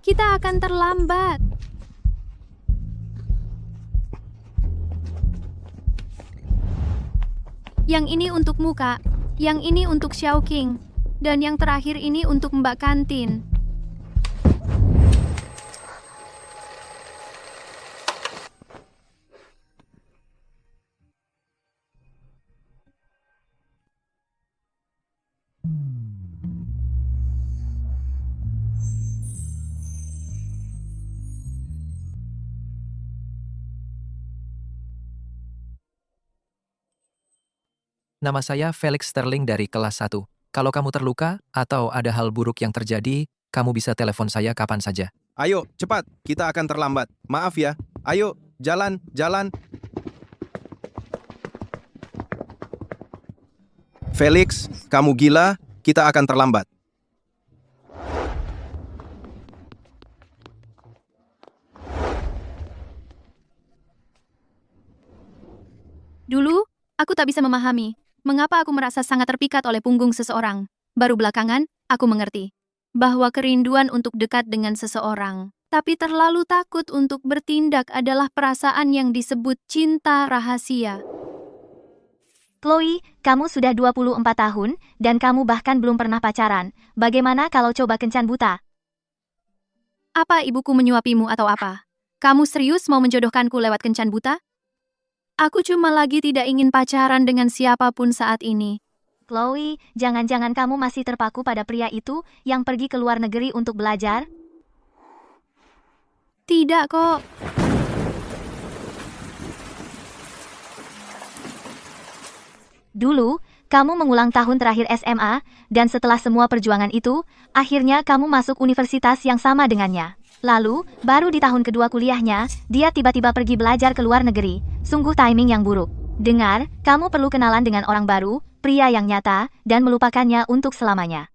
Kita akan terlambat. Yang ini untuk muka, yang ini untuk Xiaoqing, dan yang terakhir ini untuk Mbak Kantin. Nama saya Felix Sterling dari kelas 1. Kalau kamu terluka atau ada hal buruk yang terjadi, kamu bisa telepon saya kapan saja. Ayo, cepat. Kita akan terlambat. Maaf ya. Ayo, jalan, jalan. Felix, kamu gila. Kita akan terlambat. Dulu, aku tak bisa memahami mengapa aku merasa sangat terpikat oleh punggung seseorang. Baru belakangan, aku mengerti bahwa kerinduan untuk dekat dengan seseorang, tapi terlalu takut untuk bertindak adalah perasaan yang disebut cinta rahasia. Chloe, kamu sudah 24 tahun, dan kamu bahkan belum pernah pacaran. Bagaimana kalau coba kencan buta? Apa ibuku menyuapimu atau apa? Kamu serius mau menjodohkanku lewat kencan buta? Aku cuma lagi tidak ingin pacaran dengan siapapun saat ini. Chloe, jangan-jangan kamu masih terpaku pada pria itu yang pergi ke luar negeri untuk belajar? Tidak kok. Dulu, kamu mengulang tahun terakhir SMA, dan setelah semua perjuangan itu, akhirnya kamu masuk universitas yang sama dengannya. Lalu, baru di tahun kedua kuliahnya, dia tiba-tiba pergi belajar ke luar negeri. Sungguh timing yang buruk. Dengar, kamu perlu kenalan dengan orang baru, pria yang nyata, dan melupakannya untuk selamanya.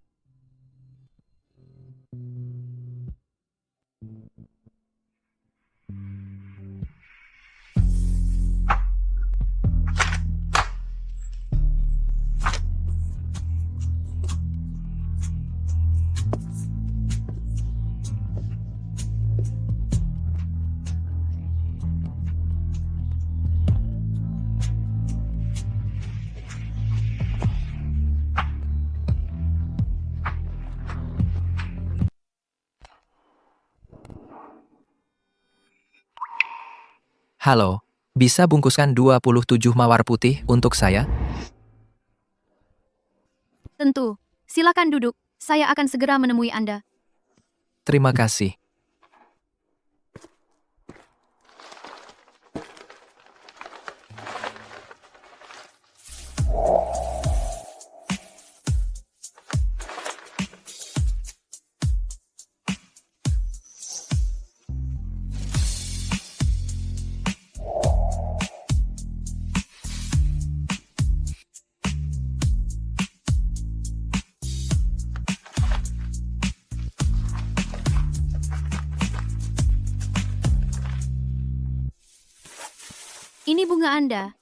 Halo, bisa bungkuskan 27 mawar putih untuk saya? Tentu. Silakan duduk. Saya akan segera menemui Anda. Terima kasih. Ini bunga Anda.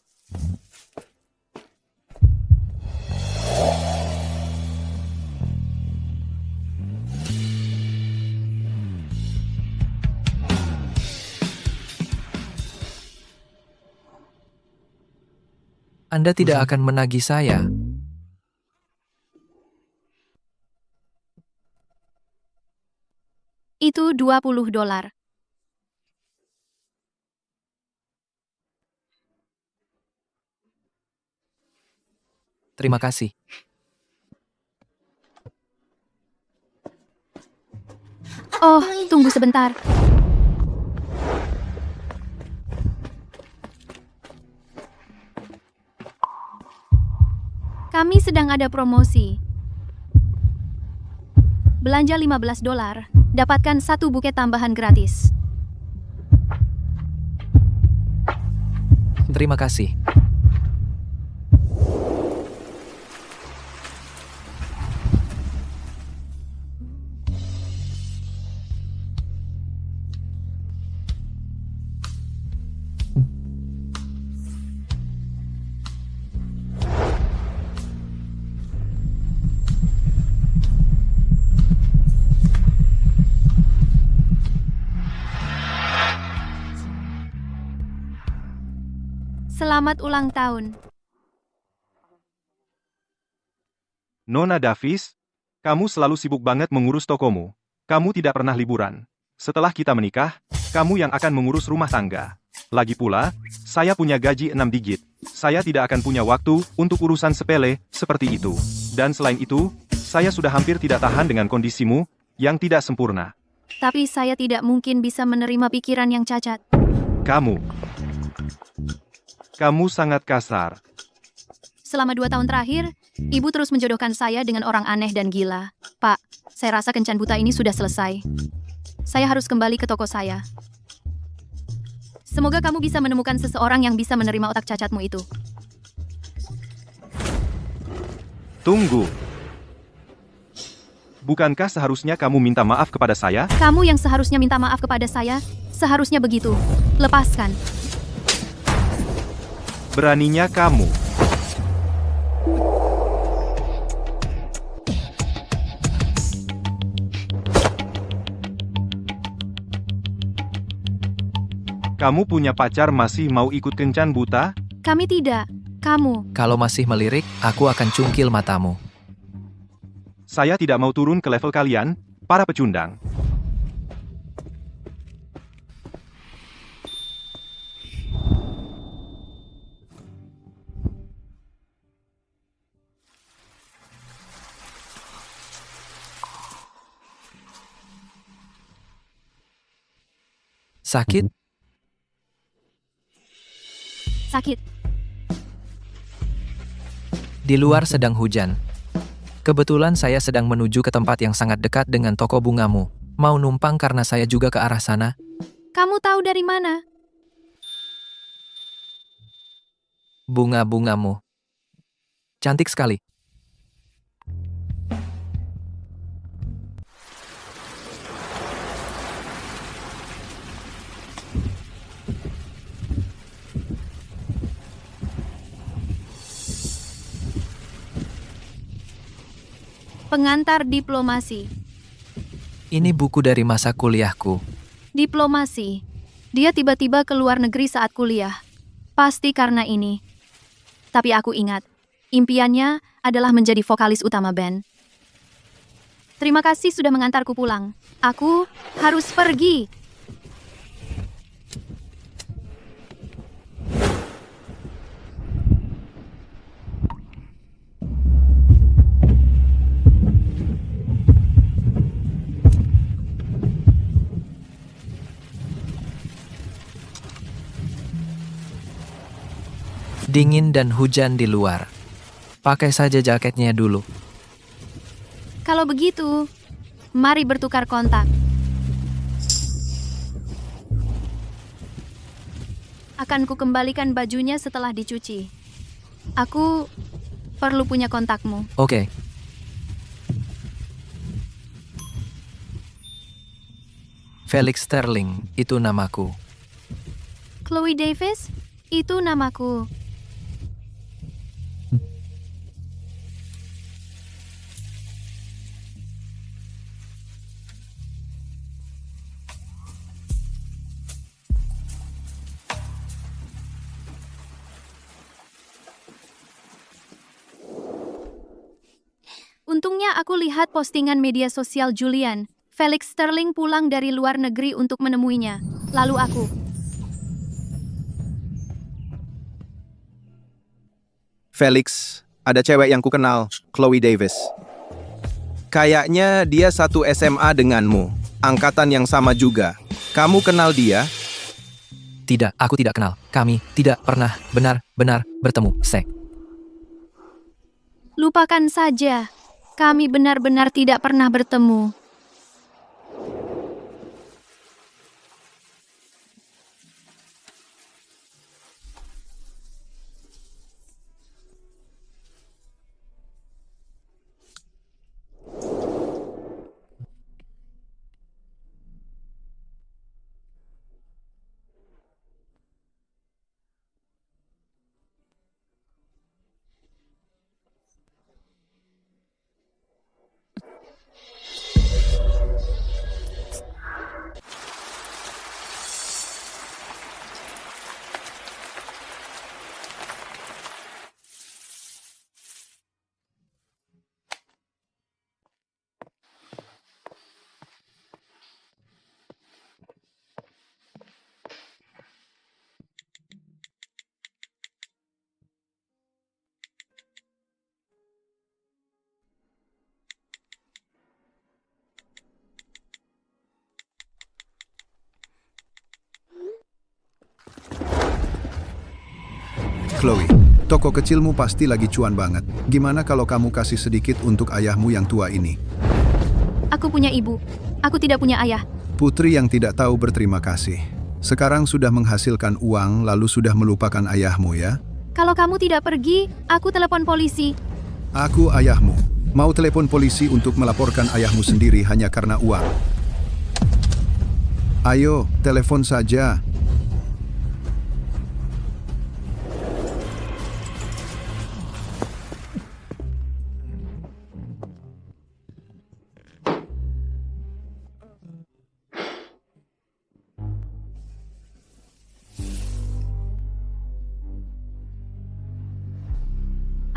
Anda tidak akan menagih saya. Itu $20. Terima kasih. Oh, tunggu sebentar. Kami sedang ada promosi. Belanja $15, dapatkan 1 buket tambahan gratis. Terima kasih. Selamat ulang tahun. Nona Davis, kamu selalu sibuk banget mengurus tokomu. Kamu tidak pernah liburan. Setelah kita menikah, kamu yang akan mengurus rumah tangga. Lagi pula, saya punya gaji 6 digit. Saya tidak akan punya waktu untuk urusan sepele seperti itu. Dan selain itu, saya sudah hampir tidak tahan dengan kondisimu yang tidak sempurna. Tapi saya tidak mungkin bisa menerima pikiran yang cacat. Kamu sangat kasar. Selama 2 tahun terakhir, ibu terus menjodohkan saya dengan orang aneh dan gila. Pak, saya rasa kencan buta ini sudah selesai. Saya harus kembali ke toko saya. Semoga kamu bisa menemukan seseorang yang bisa menerima otak cacatmu itu. Tunggu. Bukankah seharusnya kamu minta maaf kepada saya? Kamu yang seharusnya minta maaf kepada saya, seharusnya begitu. Lepaskan. Beraninya kamu. Kamu punya pacar masih mau ikut kencan buta? Kami tidak. Kamu. Kalau masih melirik, aku akan cungkil matamu. Saya tidak mau turun ke level kalian, para pecundang. Sakit? Sakit. Di luar sedang hujan. Kebetulan saya sedang menuju ke tempat yang sangat dekat dengan toko bungamu. Mau numpang karena saya juga ke arah sana? Kamu tahu dari mana? Bunga-bungamu. Cantik sekali. Pengantar diplomasi. Ini buku dari masa kuliahku. Diplomasi. Dia tiba-tiba ke luar negeri saat kuliah. Pasti karena ini. Tapi aku ingat, impiannya adalah menjadi vokalis utama band. Terima kasih sudah mengantarku pulang. Aku harus pergi. Dingin dan hujan di luar. Pakai saja jaketnya dulu. Kalau begitu, mari bertukar kontak. Akan ku kembalikan bajunya setelah dicuci. Aku perlu punya kontakmu. Oke. Felix Sterling, itu namaku. Chloe Davis, itu namaku. Untungnya aku lihat postingan media sosial Julian. Felix Sterling pulang dari luar negeri untuk menemuinya. Lalu aku. Felix, ada cewek yang kukenal, Chloe Davis. Kayaknya dia satu SMA denganmu, angkatan yang sama juga. Kamu kenal dia? Tidak, aku tidak kenal. Kami tidak pernah benar-benar bertemu. Sek. Lupakan saja. Kami benar-benar tidak pernah bertemu. Chloe, toko kecilmu pasti lagi cuan banget. Gimana kalau kamu kasih sedikit untuk ayahmu yang tua ini? Aku punya ibu. Aku tidak punya ayah. Putri yang tidak tahu berterima kasih. Sekarang sudah menghasilkan uang lalu sudah melupakan ayahmu ya? Kalau kamu tidak pergi, aku telepon polisi. Aku ayahmu. Mau telepon polisi untuk melaporkan ayahmu sendiri hanya karena uang. Ayo, telepon saja.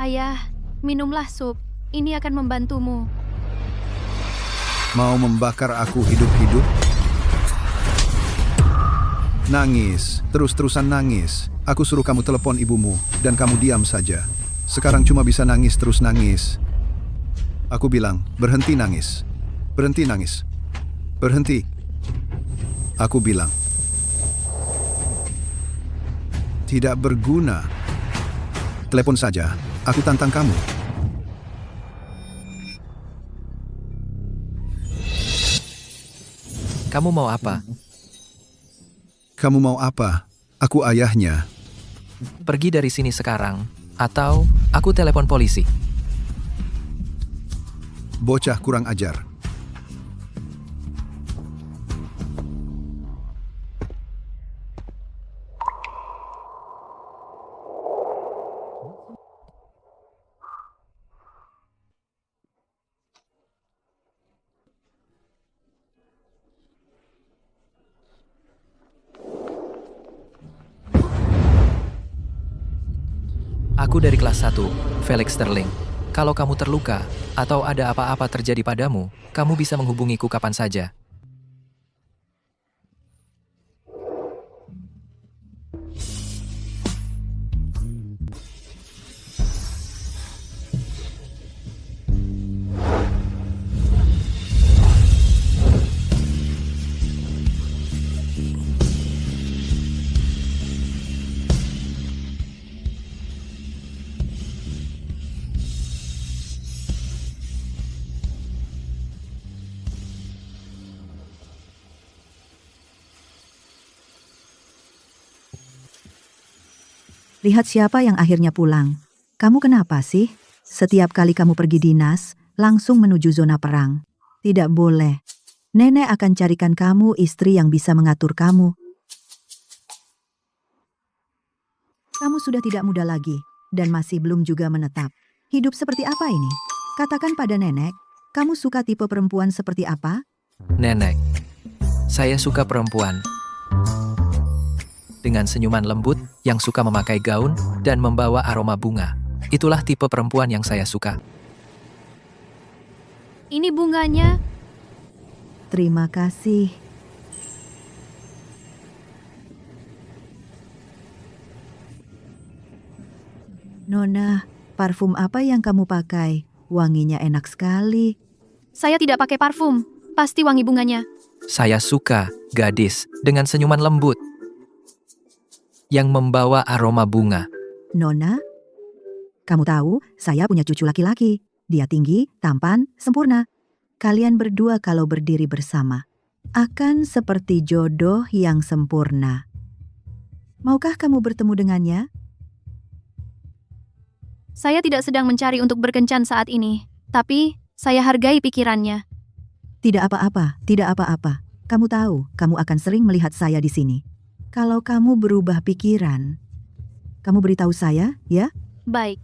Ayah, minumlah sup. Ini akan membantumu. Mau membakar aku hidup-hidup? Nangis, terus-terusan nangis. Aku suruh kamu telepon ibumu, dan kamu diam saja. Sekarang cuma bisa nangis terus nangis. Aku bilang, berhenti nangis. Berhenti nangis. Berhenti. Aku bilang. Tidak berguna. Telepon saja, aku tantang kamu. Kamu mau apa? Kamu mau apa? Aku ayahnya. Pergi dari sini sekarang, atau aku telepon polisi. Bocah kurang ajar. Aku dari kelas 1, Felix Sterling. Kalau kamu terluka, atau ada apa-apa terjadi padamu, kamu bisa menghubungiku kapan saja. Lihat siapa yang akhirnya pulang. Kamu kenapa sih? Setiap kali kamu pergi dinas, langsung menuju zona perang. Tidak boleh. Nenek akan carikan kamu istri yang bisa mengatur kamu. Kamu sudah tidak muda lagi, dan masih belum juga menetap. Hidup seperti apa ini? Katakan pada nenek, kamu suka tipe perempuan seperti apa? Nenek, saya suka perempuan dengan senyuman lembut yang suka memakai gaun dan membawa aroma bunga. Itulah tipe perempuan yang saya suka. Ini bunganya. Terima kasih. Nona, parfum apa yang kamu pakai? Wanginya enak sekali. Saya tidak pakai parfum. Pasti wangi bunganya. Saya suka gadis dengan senyuman lembut yang membawa aroma bunga. Nona, kamu tahu saya punya cucu laki-laki. Dia tinggi, tampan, sempurna. Kalian berdua kalau berdiri bersama akan seperti jodoh yang sempurna. Maukah kamu bertemu dengannya? Saya tidak sedang mencari untuk berkencan saat ini. Tapi, saya hargai pikirannya. Tidak apa-apa, tidak apa-apa. Kamu tahu, kamu akan sering melihat saya di sini. Kalau kamu berubah pikiran, kamu beritahu saya, ya? Baik.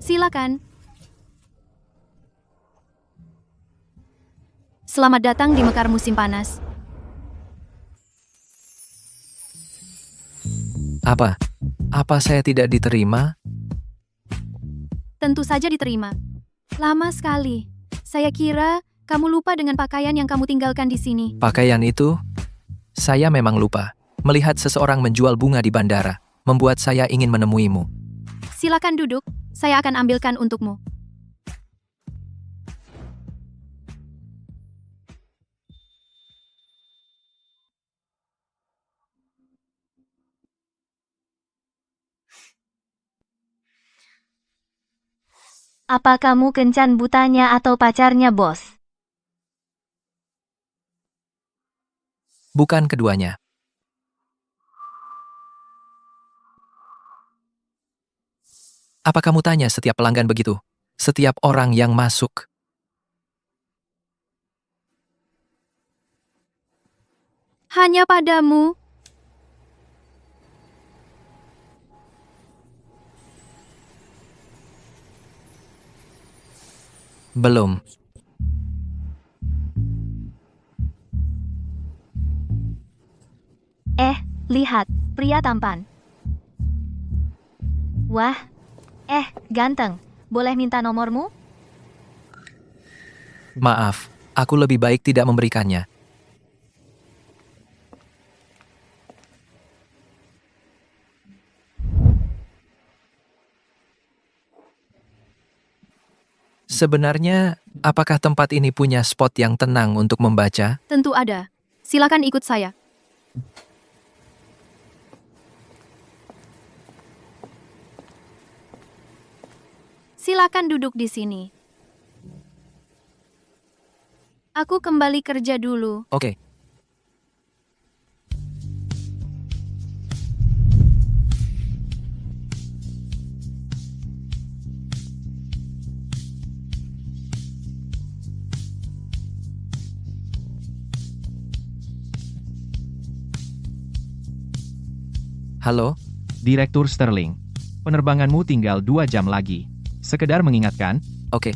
Silakan. Selamat datang di Mekar musim panas. Apa? Apa saya tidak diterima? Tentu saja diterima. Lama sekali. Saya kira Kamu lupa dengan pakaian yang kamu tinggalkan di sini. Pakaian itu, saya memang lupa. Melihat seseorang menjual bunga di bandara, membuat saya ingin menemuimu. Silakan duduk, saya akan ambilkan untukmu. Apa kamu kencan butanya atau pacarnya, bos? Bukan keduanya. Apa kamu tanya setiap pelanggan begitu? Setiap orang yang masuk. Hanya padamu. Belum. Lihat, pria tampan. Wah, ganteng. Boleh minta nomormu? Maaf, aku lebih baik tidak memberikannya. Sebenarnya, apakah tempat ini punya spot yang tenang untuk membaca? Tentu ada. Silakan ikut saya. Silakan duduk di sini. Aku kembali kerja dulu. Oke. Halo, Direktur Sterling. Penerbanganmu tinggal 2 jam lagi. Sekedar mengingatkan, oke.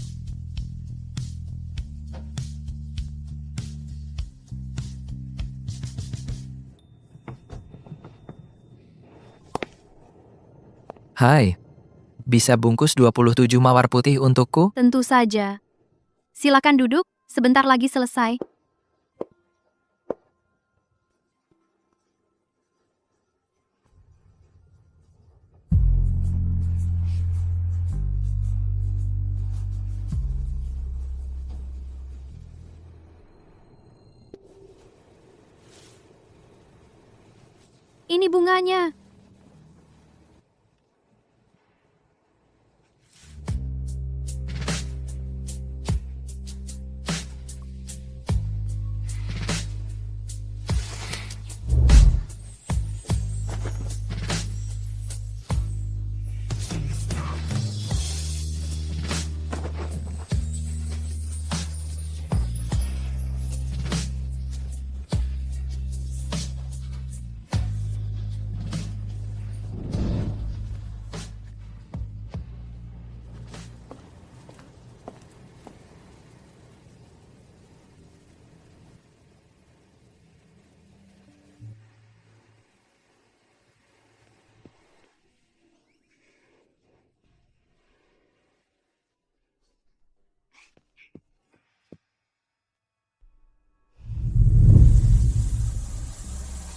Hai, bisa bungkus 27 mawar putih untukku? Tentu saja. Silakan duduk, sebentar lagi selesai. Ini bunganya.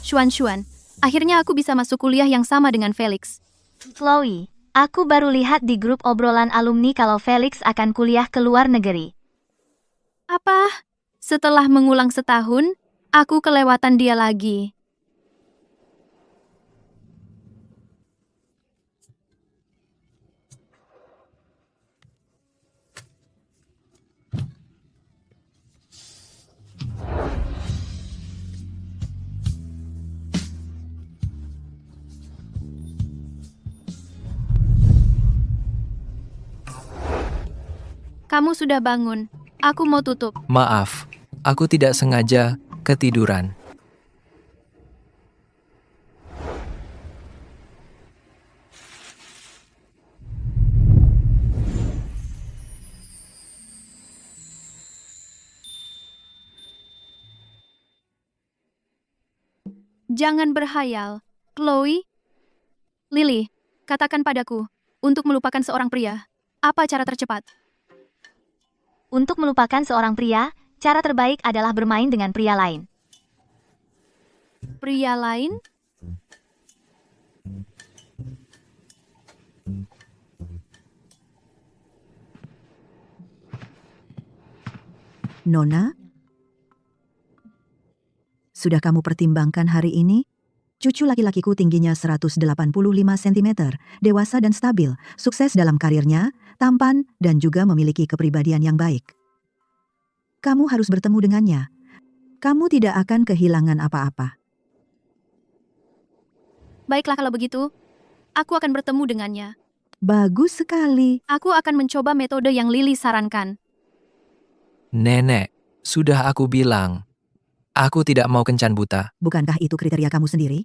Xuan, akhirnya aku bisa masuk kuliah yang sama dengan Felix. Chloe, aku baru lihat di grup obrolan alumni kalau Felix akan kuliah ke luar negeri. Apa? Setelah mengulang setahun, aku kelewatan dia lagi. Kamu sudah bangun. Aku mau tutup. Maaf, aku tidak sengaja ketiduran. Jangan berhayal. Chloe? Lily, katakan padaku, untuk melupakan seorang pria, apa cara tercepat? Untuk melupakan seorang pria, cara terbaik adalah bermain dengan pria lain. Pria lain? Nona, sudah kamu pertimbangkan hari ini? Cucu laki-lakiku tingginya 185 cm, dewasa dan stabil, sukses dalam karirnya, tampan, dan juga memiliki kepribadian yang baik. Kamu harus bertemu dengannya. Kamu tidak akan kehilangan apa-apa. Baiklah kalau begitu, aku akan bertemu dengannya. Bagus sekali. Aku akan mencoba metode yang Lily sarankan. Nenek, sudah aku bilang. Aku tidak mau kencan buta. Bukankah itu kriteria kamu sendiri?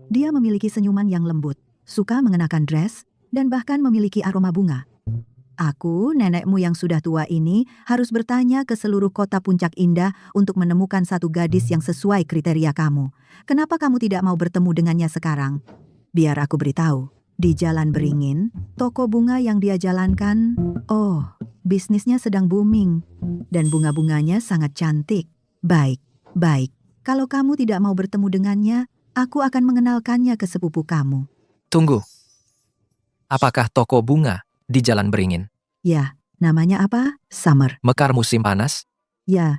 Dia memiliki senyuman yang lembut, suka mengenakan dress, dan bahkan memiliki aroma bunga. Aku, nenekmu yang sudah tua ini, harus bertanya ke seluruh kota Puncak Indah untuk menemukan satu gadis yang sesuai kriteria kamu. Kenapa kamu tidak mau bertemu dengannya sekarang? Biar aku beritahu. Di Jalan Beringin, toko bunga yang dia jalankan, bisnisnya sedang booming. Dan bunga-bunganya sangat cantik. Baik, baik. Kalau kamu tidak mau bertemu dengannya, aku akan mengenalkannya ke sepupu kamu. Tunggu. Apakah toko bunga di Jalan Beringin? Ya, namanya apa? Summer. Mekar musim panas? Ya.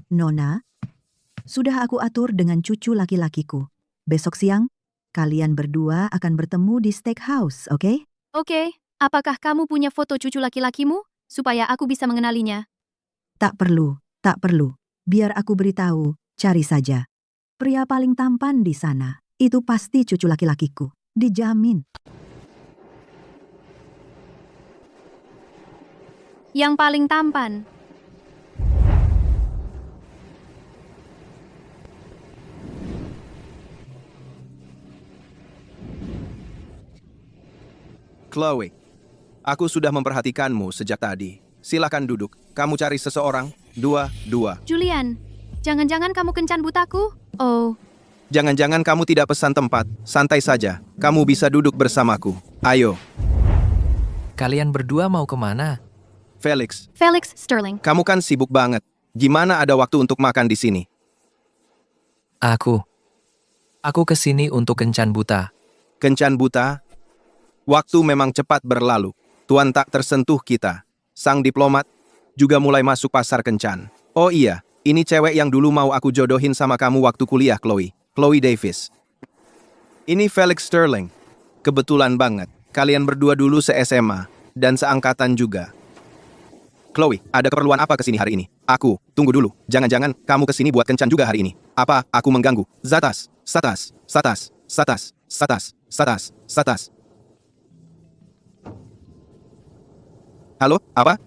Nona, sudah aku atur dengan cucu laki-lakiku. Besok siang, kalian berdua akan bertemu di steakhouse, oke? Oke, apakah kamu punya foto cucu laki-lakimu? Supaya aku bisa mengenalinya. Tak perlu. Biar aku beritahu, cari saja. Pria paling tampan di sana, itu pasti cucu laki-lakiku. Dijamin. Yang paling tampan. Chloe, aku sudah memperhatikanmu sejak tadi. Silakan duduk. Kamu cari seseorang? Dua. Julian, jangan-jangan kamu kencan butaku? Oh, Jangan-jangan kamu tidak pesan tempat. Santai saja. Kamu bisa duduk bersamaku. Ayo, Kalian berdua mau kemana? Felix. Felix Sterling. Kamu kan sibuk banget. Gimana ada waktu untuk makan di sini? Aku kesini untuk kencan buta. Kencan buta? Waktu memang cepat berlalu. Tuan tak tersentuh kita. Sang diplomat juga mulai masuk pasar kencan. Oh iya, ini cewek yang dulu mau aku jodohin sama kamu waktu kuliah, Chloe. Chloe Davis. Ini Felix Sterling. Kebetulan banget. Kalian berdua dulu se-SMA dan seangkatan juga. Chloe, ada keperluan apa kesini hari ini? Tunggu dulu. Jangan-jangan kamu kesini buat kencan juga hari ini. Apa, aku mengganggu? Satas. Halo, apa?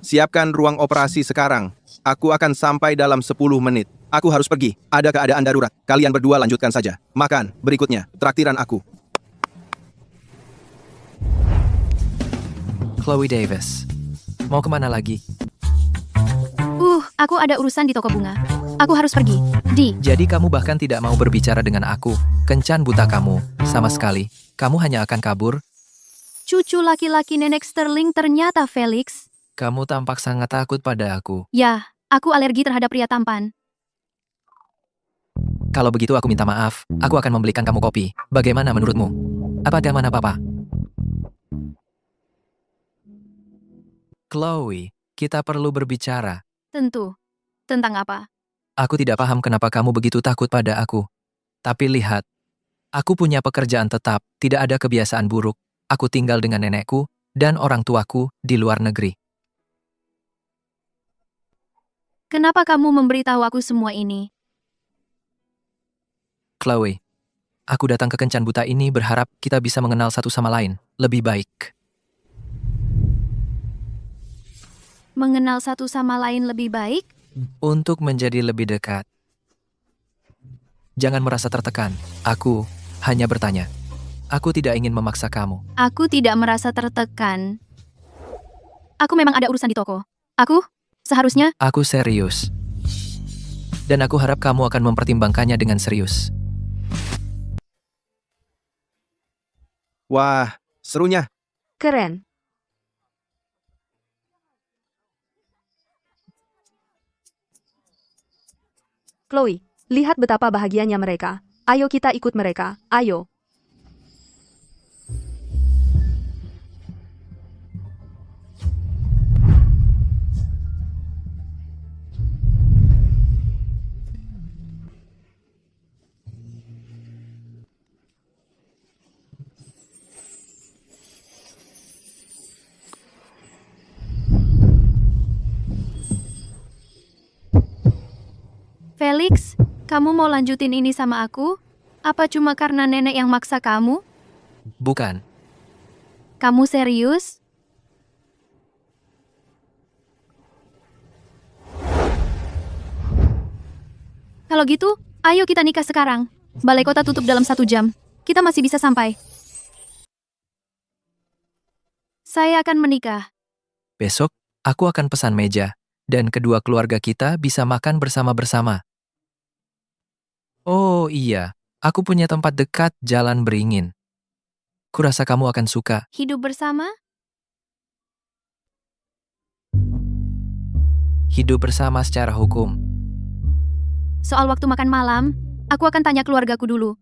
Siapkan ruang operasi sekarang. Aku akan sampai dalam 10 menit. Aku harus pergi. Ada keadaan darurat. Kalian berdua lanjutkan saja. Makan. Berikutnya, traktiran aku. Chloe Davis. Mau kemana lagi? Aku ada urusan di toko bunga. Aku harus pergi. Jadi kamu bahkan tidak mau berbicara dengan aku. Kencan buta kamu. Sama sekali. Kamu hanya akan kabur. Cucu laki-laki nenek Sterling ternyata Felix. Kamu tampak sangat takut pada aku. Ya, aku alergi terhadap pria tampan. Kalau begitu aku minta maaf. Aku akan membelikan kamu kopi. Bagaimana menurutmu? Apa ada mana papa? Chloe, kita perlu berbicara. Tentu. Tentang apa? Aku tidak paham kenapa kamu begitu takut pada aku. Tapi lihat, aku punya pekerjaan tetap, tidak ada kebiasaan buruk. Aku tinggal dengan nenekku dan orang tuaku di luar negeri. Kenapa kamu memberitahu aku semua ini? Chloe, aku datang ke kencan buta ini berharap kita bisa mengenal satu sama lain lebih baik. Mengenal satu sama lain lebih baik? Untuk menjadi lebih dekat. Jangan merasa tertekan. Aku hanya bertanya. Aku tidak ingin memaksa kamu. Aku tidak merasa tertekan. Aku memang ada urusan di toko. Seharusnya... Aku serius. Dan aku harap kamu akan mempertimbangkannya dengan serius. Wah, serunya. Keren. Chloe, lihat betapa bahagianya mereka. Ayo kita ikut mereka, ayo. Felix, kamu mau lanjutin ini sama aku? Apa cuma karena nenek yang maksa kamu? Bukan. Kamu serius? Kalau gitu, ayo kita nikah sekarang. Balai kota tutup dalam 1 jam. Kita masih bisa sampai. Saya akan menikah. Besok, aku akan pesan meja, dan kedua keluarga kita bisa makan bersama-bersama. Oh iya, aku punya tempat dekat jalan beringin. Kurasa kamu akan suka. Hidup bersama? Hidup bersama secara hukum. Soal waktu makan malam, aku akan tanya keluargaku dulu.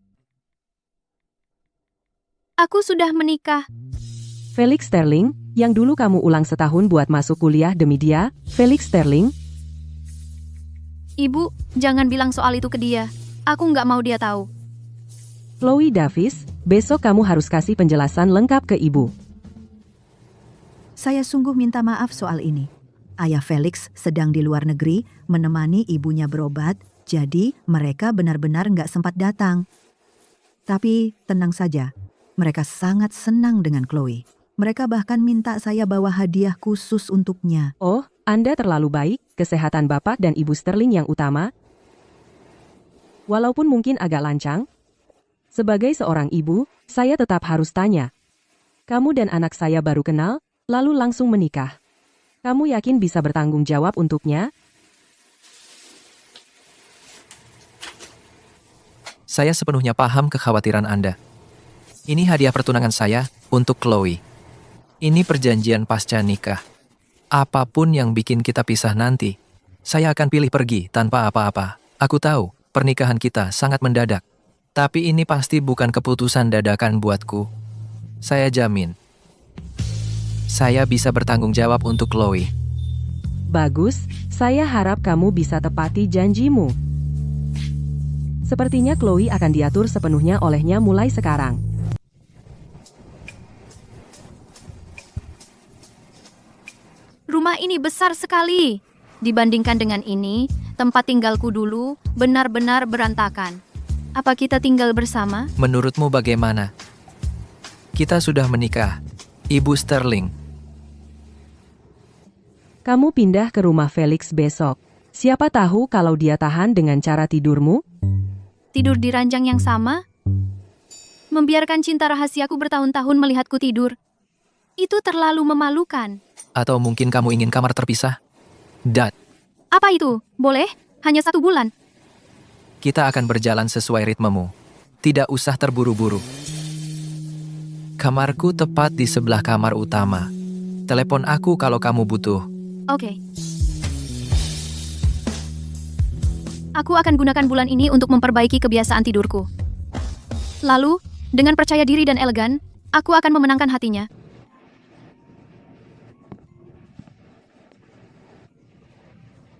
Aku sudah menikah. Felix Sterling, yang dulu kamu ulang setahun buat masuk kuliah demi dia, Felix Sterling. Ibu, jangan bilang soal itu ke dia. Aku nggak mau dia tahu. Chloe Davis, besok kamu harus kasih penjelasan lengkap ke ibu. Saya sungguh minta maaf soal ini. Ayah Felix sedang di luar negeri menemani ibunya berobat, jadi mereka benar-benar nggak sempat datang. Tapi tenang saja, mereka sangat senang dengan Chloe. Mereka bahkan minta saya bawa hadiah khusus untuknya. Oh, Anda terlalu baik, kesehatan Bapak dan Ibu Sterling yang utama. Walaupun mungkin agak lancang, sebagai seorang ibu, saya tetap harus tanya. Kamu dan anak saya baru kenal, lalu langsung menikah. Kamu yakin bisa bertanggung jawab untuknya? Saya sepenuhnya paham kekhawatiran Anda. Ini hadiah pertunangan saya untuk Chloe. Ini perjanjian pasca nikah. Apapun yang bikin kita pisah nanti, saya akan pilih pergi tanpa apa-apa. Aku tahu, pernikahan kita sangat mendadak. Tapi ini pasti bukan keputusan dadakan buatku. Saya jamin, saya bisa bertanggung jawab untuk Chloe. Bagus, saya harap kamu bisa tepati janjimu. Sepertinya Chloe akan diatur sepenuhnya olehnya mulai sekarang. Rumah ini besar sekali. Dibandingkan dengan ini, tempat tinggalku dulu benar-benar berantakan. Apa kita tinggal bersama? Menurutmu bagaimana? Kita sudah menikah, Ibu Sterling. Kamu pindah ke rumah Felix besok. Siapa tahu kalau dia tahan dengan cara tidurmu? Tidur di ranjang yang sama? Membiarkan cinta rahasiaku bertahun-tahun melihatku tidur. Itu terlalu memalukan. Atau mungkin kamu ingin kamar terpisah? Dad, Apa itu? Boleh? Hanya 1 bulan. kita akan berjalan sesuai ritmemu. Tidak usah terburu-buru. Kamarku tepat di sebelah kamar utama. Telepon aku kalau kamu butuh. Oke. Aku akan gunakan bulan ini untuk memperbaiki kebiasaan tidurku. Lalu, dengan percaya diri dan elegan, aku akan memenangkan hatinya.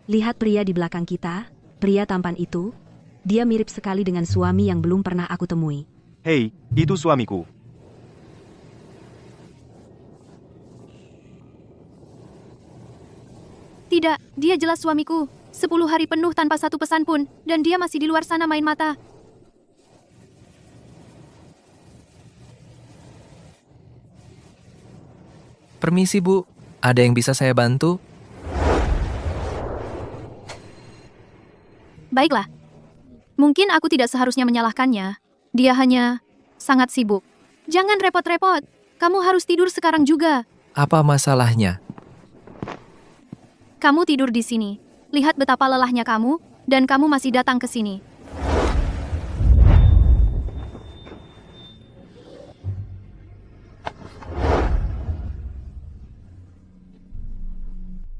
Lihat pria di belakang kita, pria tampan itu. Dia mirip sekali dengan suami yang belum pernah aku temui. Hei, itu suamiku. Tidak, dia jelas suamiku. 10 hari penuh tanpa satu pesan pun, dan dia masih di luar sana main mata. Permisi, Bu. Ada yang bisa saya bantu? Baiklah. Mungkin aku tidak seharusnya menyalahkannya. Dia hanya sangat sibuk. Jangan repot-repot. Kamu harus tidur sekarang juga. Apa masalahnya? Kamu tidur di sini. Lihat betapa lelahnya kamu, dan kamu masih datang ke sini.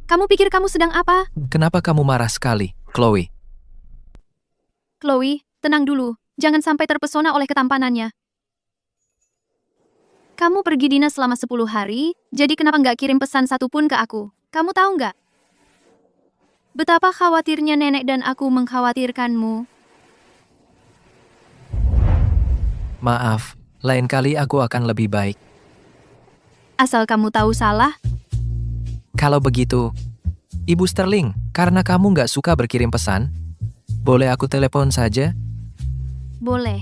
Kamu pikir kamu sedang apa? Kenapa kamu marah sekali, Chloe? Chloe, tenang dulu. Jangan sampai terpesona oleh ketampanannya. Kamu pergi dinas selama 10 hari, jadi kenapa nggak kirim pesan satupun ke aku? Kamu tahu nggak? Betapa khawatirnya nenek dan aku mengkhawatirkanmu. Maaf, lain kali aku akan lebih baik. Asal kamu tahu salah, Kalau begitu, Ibu Sterling, karena kamu nggak suka berkirim pesan, boleh aku telepon saja? boleh.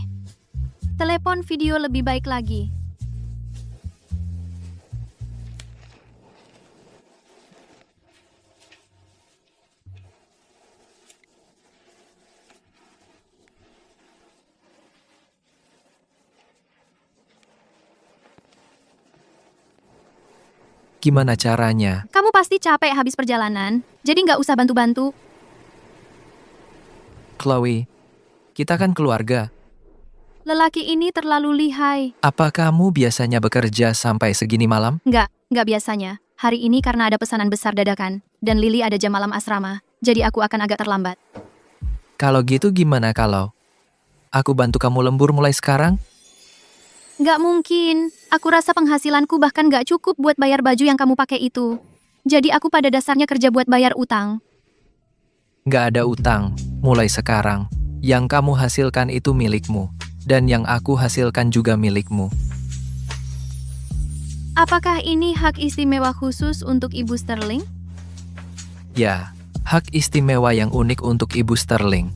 Telepon video lebih baik lagi. Gimana caranya? Kamu pasti capek habis perjalanan, jadi nggak usah bantu-bantu. Chloe, kita kan keluarga. Lelaki ini terlalu lihai. Apa kamu biasanya bekerja sampai segini malam? Nggak biasanya. Hari ini karena ada pesanan besar dadakan, dan Lily ada jam malam asrama, jadi aku akan agak terlambat. Kalau gitu gimana kalau aku bantu kamu lembur mulai sekarang? Nggak mungkin. Aku rasa penghasilanku bahkan nggak cukup buat bayar baju yang kamu pakai itu. Jadi aku pada dasarnya kerja buat bayar utang. Nggak ada utang, mulai sekarang. Yang kamu hasilkan itu milikmu, dan yang aku hasilkan juga milikmu. Apakah ini hak istimewa khusus untuk Ibu Sterling? Ya, hak istimewa yang unik untuk Ibu Sterling.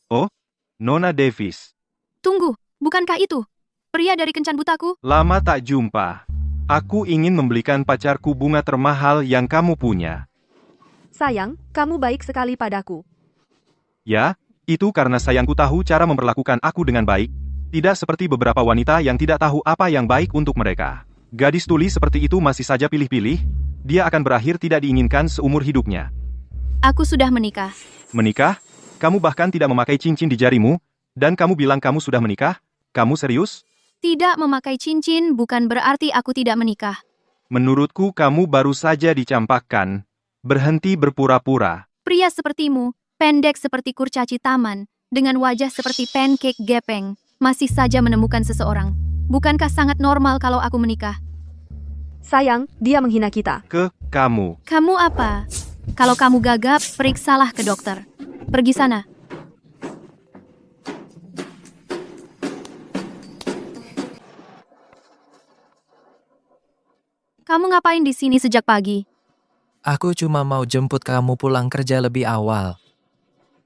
Oh, Nona Davis. Tunggu, bukankah itu pria dari kencan butaku? Lama tak jumpa. Aku ingin membelikan pacarku bunga termahal yang kamu punya. Sayang, kamu baik sekali padaku. Ya, itu karena sayangku tahu cara memperlakukan aku dengan baik. Tidak seperti beberapa wanita yang tidak tahu apa yang baik untuk mereka. Gadis tuli seperti itu masih saja pilih-pilih. Dia akan berakhir tidak diinginkan seumur hidupnya. Aku sudah menikah. Menikah? Kamu bahkan tidak memakai cincin di jarimu, dan kamu bilang kamu sudah menikah? Kamu serius? Tidak memakai cincin bukan berarti aku tidak menikah. Menurutku kamu baru saja dicampakkan. Berhenti berpura-pura. Pria sepertimu, pendek seperti kurcaci taman, dengan wajah seperti pancake gepeng, masih saja menemukan seseorang. Bukankah sangat normal kalau aku menikah? Sayang, dia menghina kita. Kamu. Kamu apa? Kalau kamu gagap, periksalah ke dokter. Pergi sana. Kamu ngapain di sini sejak pagi? Aku cuma mau jemput kamu pulang kerja lebih awal.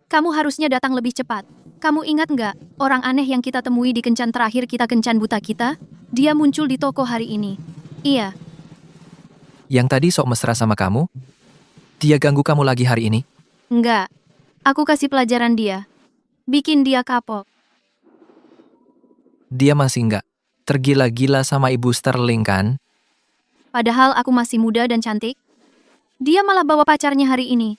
Kamu harusnya datang lebih cepat. Kamu ingat nggak, orang aneh yang kita temui di kencan terakhir kita kencan buta kita? Dia muncul di toko hari ini. Iya, Yang tadi sok mesra sama kamu? Dia ganggu kamu lagi hari ini? nggak. Aku kasih pelajaran dia. Bikin dia kapok. Dia masih nggak tergila-gila sama Ibu Sterling kan? Padahal aku masih muda dan cantik. Dia malah bawa pacarnya hari ini.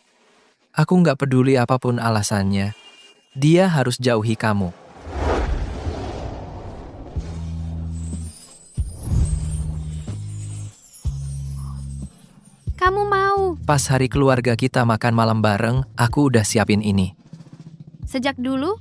Aku nggak peduli apapun alasannya. Dia harus jauhi kamu. Kamu mau. Pas hari keluarga kita makan malam bareng, aku udah siapin ini. Sejak dulu,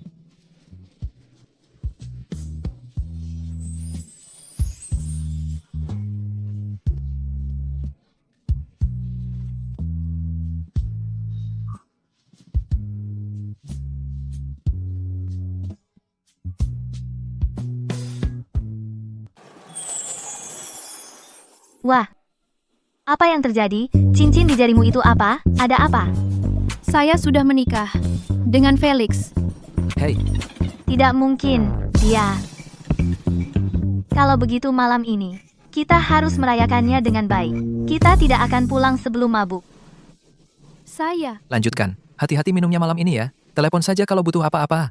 Wah, apa yang terjadi? Cincin di jarimu itu apa? Ada apa? saya sudah menikah dengan Felix. Hei, Tidak mungkin, dia. Kalau begitu malam ini, kita harus merayakannya dengan baik. Kita tidak akan pulang sebelum mabuk. Saya. lanjutkan. Hati-hati minumnya malam ini ya. Telepon saja kalau butuh apa-apa.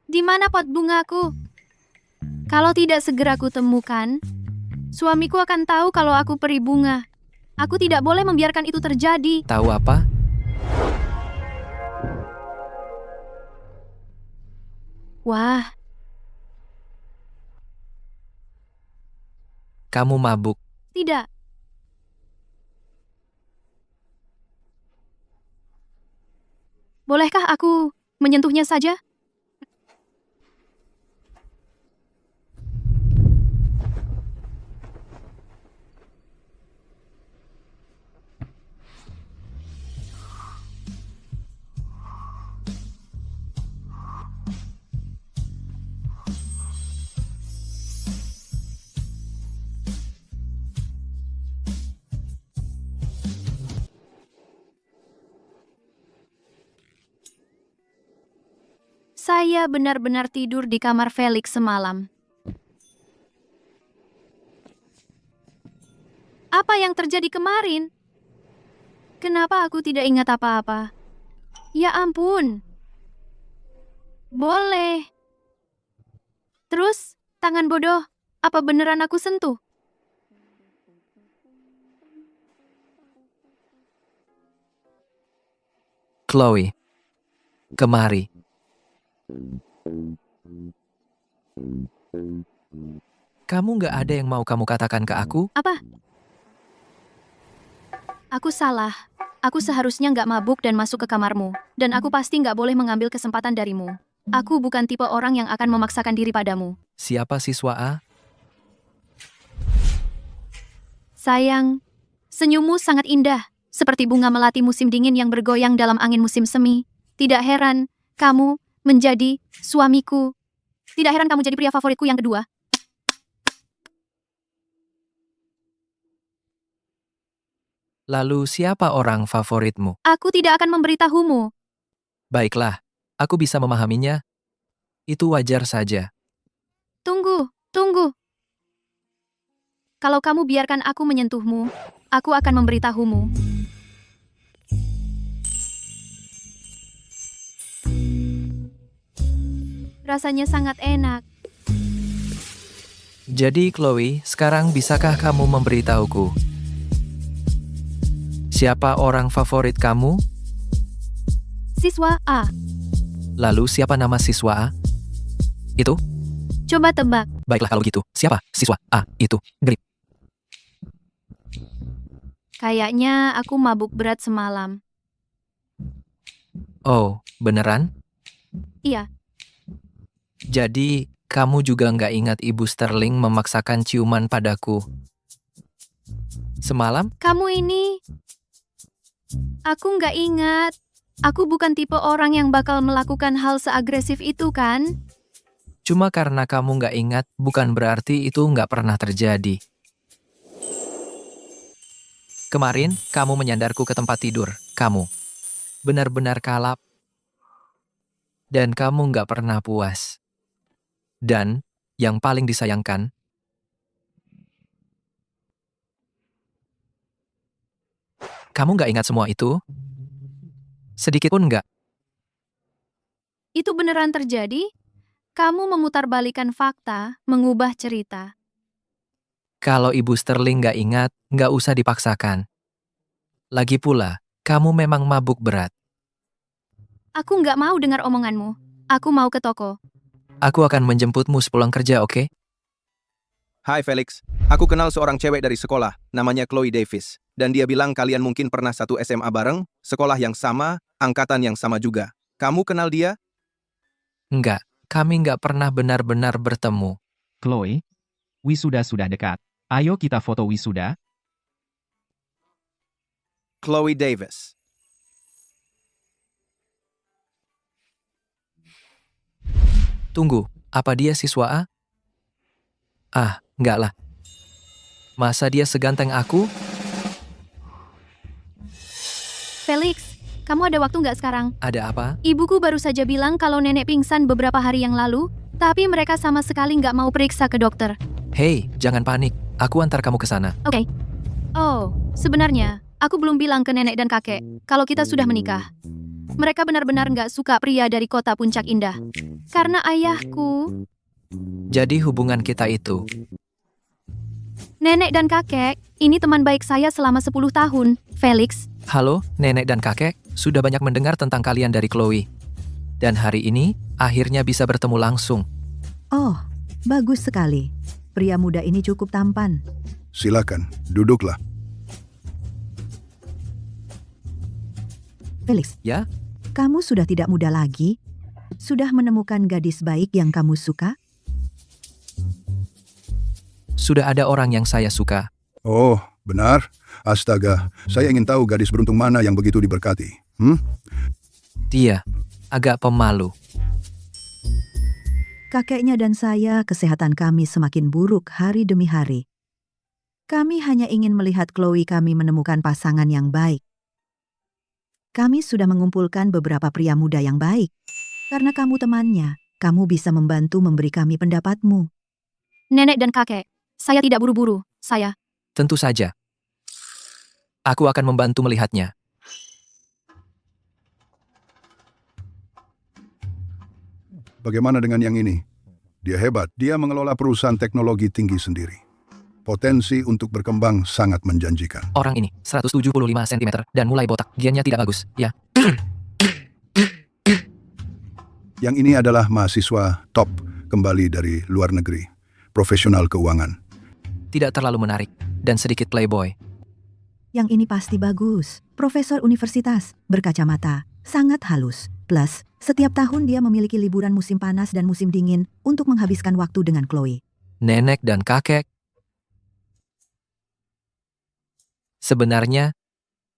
Di mana pot bungaku? Kalau tidak segera kutemukan, suamiku akan tahu kalau aku peri bunga. Aku tidak boleh membiarkan itu terjadi. Tahu apa? Wah, kamu mabuk. Tidak. Bolehkah aku menyentuhnya saja? Saya benar-benar tidur di kamar Felix semalam. Apa yang terjadi kemarin? Kenapa aku tidak ingat apa-apa? Ya ampun. Boleh. Terus, tangan bodoh, apa beneran aku sentuh? Chloe, kemari. Kamu nggak ada yang mau kamu katakan ke aku? Apa? Aku salah. Aku seharusnya nggak mabuk dan masuk ke kamarmu. Dan aku pasti nggak boleh mengambil kesempatan darimu. Aku bukan tipe orang yang akan memaksakan diri padamu. Siapa siswa A? Sayang, senyummu sangat indah. Seperti bunga melati musim dingin yang bergoyang dalam angin musim semi. Tidak heran, kamu menjadi suamiku. Tidak heran kamu jadi pria favoritku yang kedua. Lalu siapa orang favoritmu? Aku tidak akan memberitahumu. Baiklah, aku bisa memahaminya. Itu wajar saja. Tunggu. Kalau kamu biarkan aku menyentuhmu, aku akan memberitahumu. Rasanya sangat enak. Jadi Chloe, sekarang bisakah kamu memberitahuku? Siapa orang favorit kamu? Siswa A. Lalu siapa nama siswa A? Itu? Coba tebak. Baiklah kalau gitu, siapa siswa A itu? Grip. Kayaknya aku mabuk berat semalam. Oh, beneran? Iya. Jadi, kamu juga nggak ingat Ibu Sterling memaksakan ciuman padaku? Semalam? Kamu ini... Aku nggak ingat. Aku bukan tipe orang yang bakal melakukan hal seagresif itu kan? Cuma karena kamu nggak ingat, bukan berarti itu nggak pernah terjadi. Kemarin, kamu menyandarku ke tempat tidur. Kamu benar-benar kalap. Dan kamu nggak pernah puas. Dan, yang paling disayangkan, kamu nggak ingat semua itu? Sedikit pun nggak. Itu beneran terjadi? Kamu memutarbalikan fakta, mengubah cerita. Kalau Ibu Sterling nggak ingat, nggak usah dipaksakan. Lagi pula, kamu memang mabuk berat. Aku nggak mau dengar omonganmu. Aku mau ke toko. Aku akan menjemputmu sepulang kerja, oke? Hai Felix, aku kenal seorang cewek dari sekolah, namanya Chloe Davis. Dan dia bilang kalian mungkin pernah satu SMA bareng, sekolah yang sama, angkatan yang sama juga. Kamu kenal dia? Enggak, kami nggak pernah benar-benar bertemu. Chloe, wisuda sudah dekat. Ayo kita foto wisuda. Chloe Davis. Tunggu, apa dia siswa A? Ah, enggak lah. Masa dia seganteng aku? Felix, kamu ada waktu nggak sekarang? Ada apa? Ibuku baru saja bilang kalau nenek pingsan beberapa hari yang lalu, tapi mereka sama sekali nggak mau periksa ke dokter. Hei, jangan panik. Aku antar kamu ke sana. Oke. Oh, sebenarnya, aku belum bilang ke nenek dan kakek kalau kita sudah menikah. Mereka benar-benar nggak suka pria dari kota Puncak Indah. Karena ayahku... Jadi hubungan kita itu. Nenek dan kakek, ini teman baik saya selama 10 tahun, Felix. Halo, nenek dan kakek. Sudah banyak mendengar tentang kalian dari Chloe. Dan hari ini, akhirnya bisa bertemu langsung. Oh, bagus sekali. Pria muda ini cukup tampan. Silakan, duduklah. Felix, Ya? kamu sudah tidak muda lagi? Sudah menemukan gadis baik yang kamu suka? Sudah ada orang yang saya suka. Oh, benar? Astaga, saya ingin tahu gadis beruntung mana yang begitu diberkati. Dia agak pemalu. Kakeknya dan saya, kesehatan kami semakin buruk hari demi hari. Kami hanya ingin melihat Chloe kami menemukan pasangan yang baik. Kami sudah mengumpulkan beberapa pria muda yang baik. Karena kamu temannya, kamu bisa membantu memberi kami pendapatmu. Nenek dan kakek, saya tidak buru-buru. Saya Tentu saja. Aku akan membantu melihatnya. Bagaimana dengan yang ini? Dia hebat, dia mengelola perusahaan teknologi tinggi sendiri. Potensi untuk berkembang sangat menjanjikan. Orang ini 175 cm dan mulai botak. Gennya tidak bagus. Ya. Yang ini adalah mahasiswa top kembali dari luar negeri, profesional keuangan. Tidak terlalu menarik dan sedikit playboy. Yang ini pasti bagus. Profesor universitas, berkacamata, sangat halus. Plus, setiap tahun dia memiliki liburan musim panas dan musim dingin untuk menghabiskan waktu dengan Chloe. Nenek dan kakek. Sebenarnya,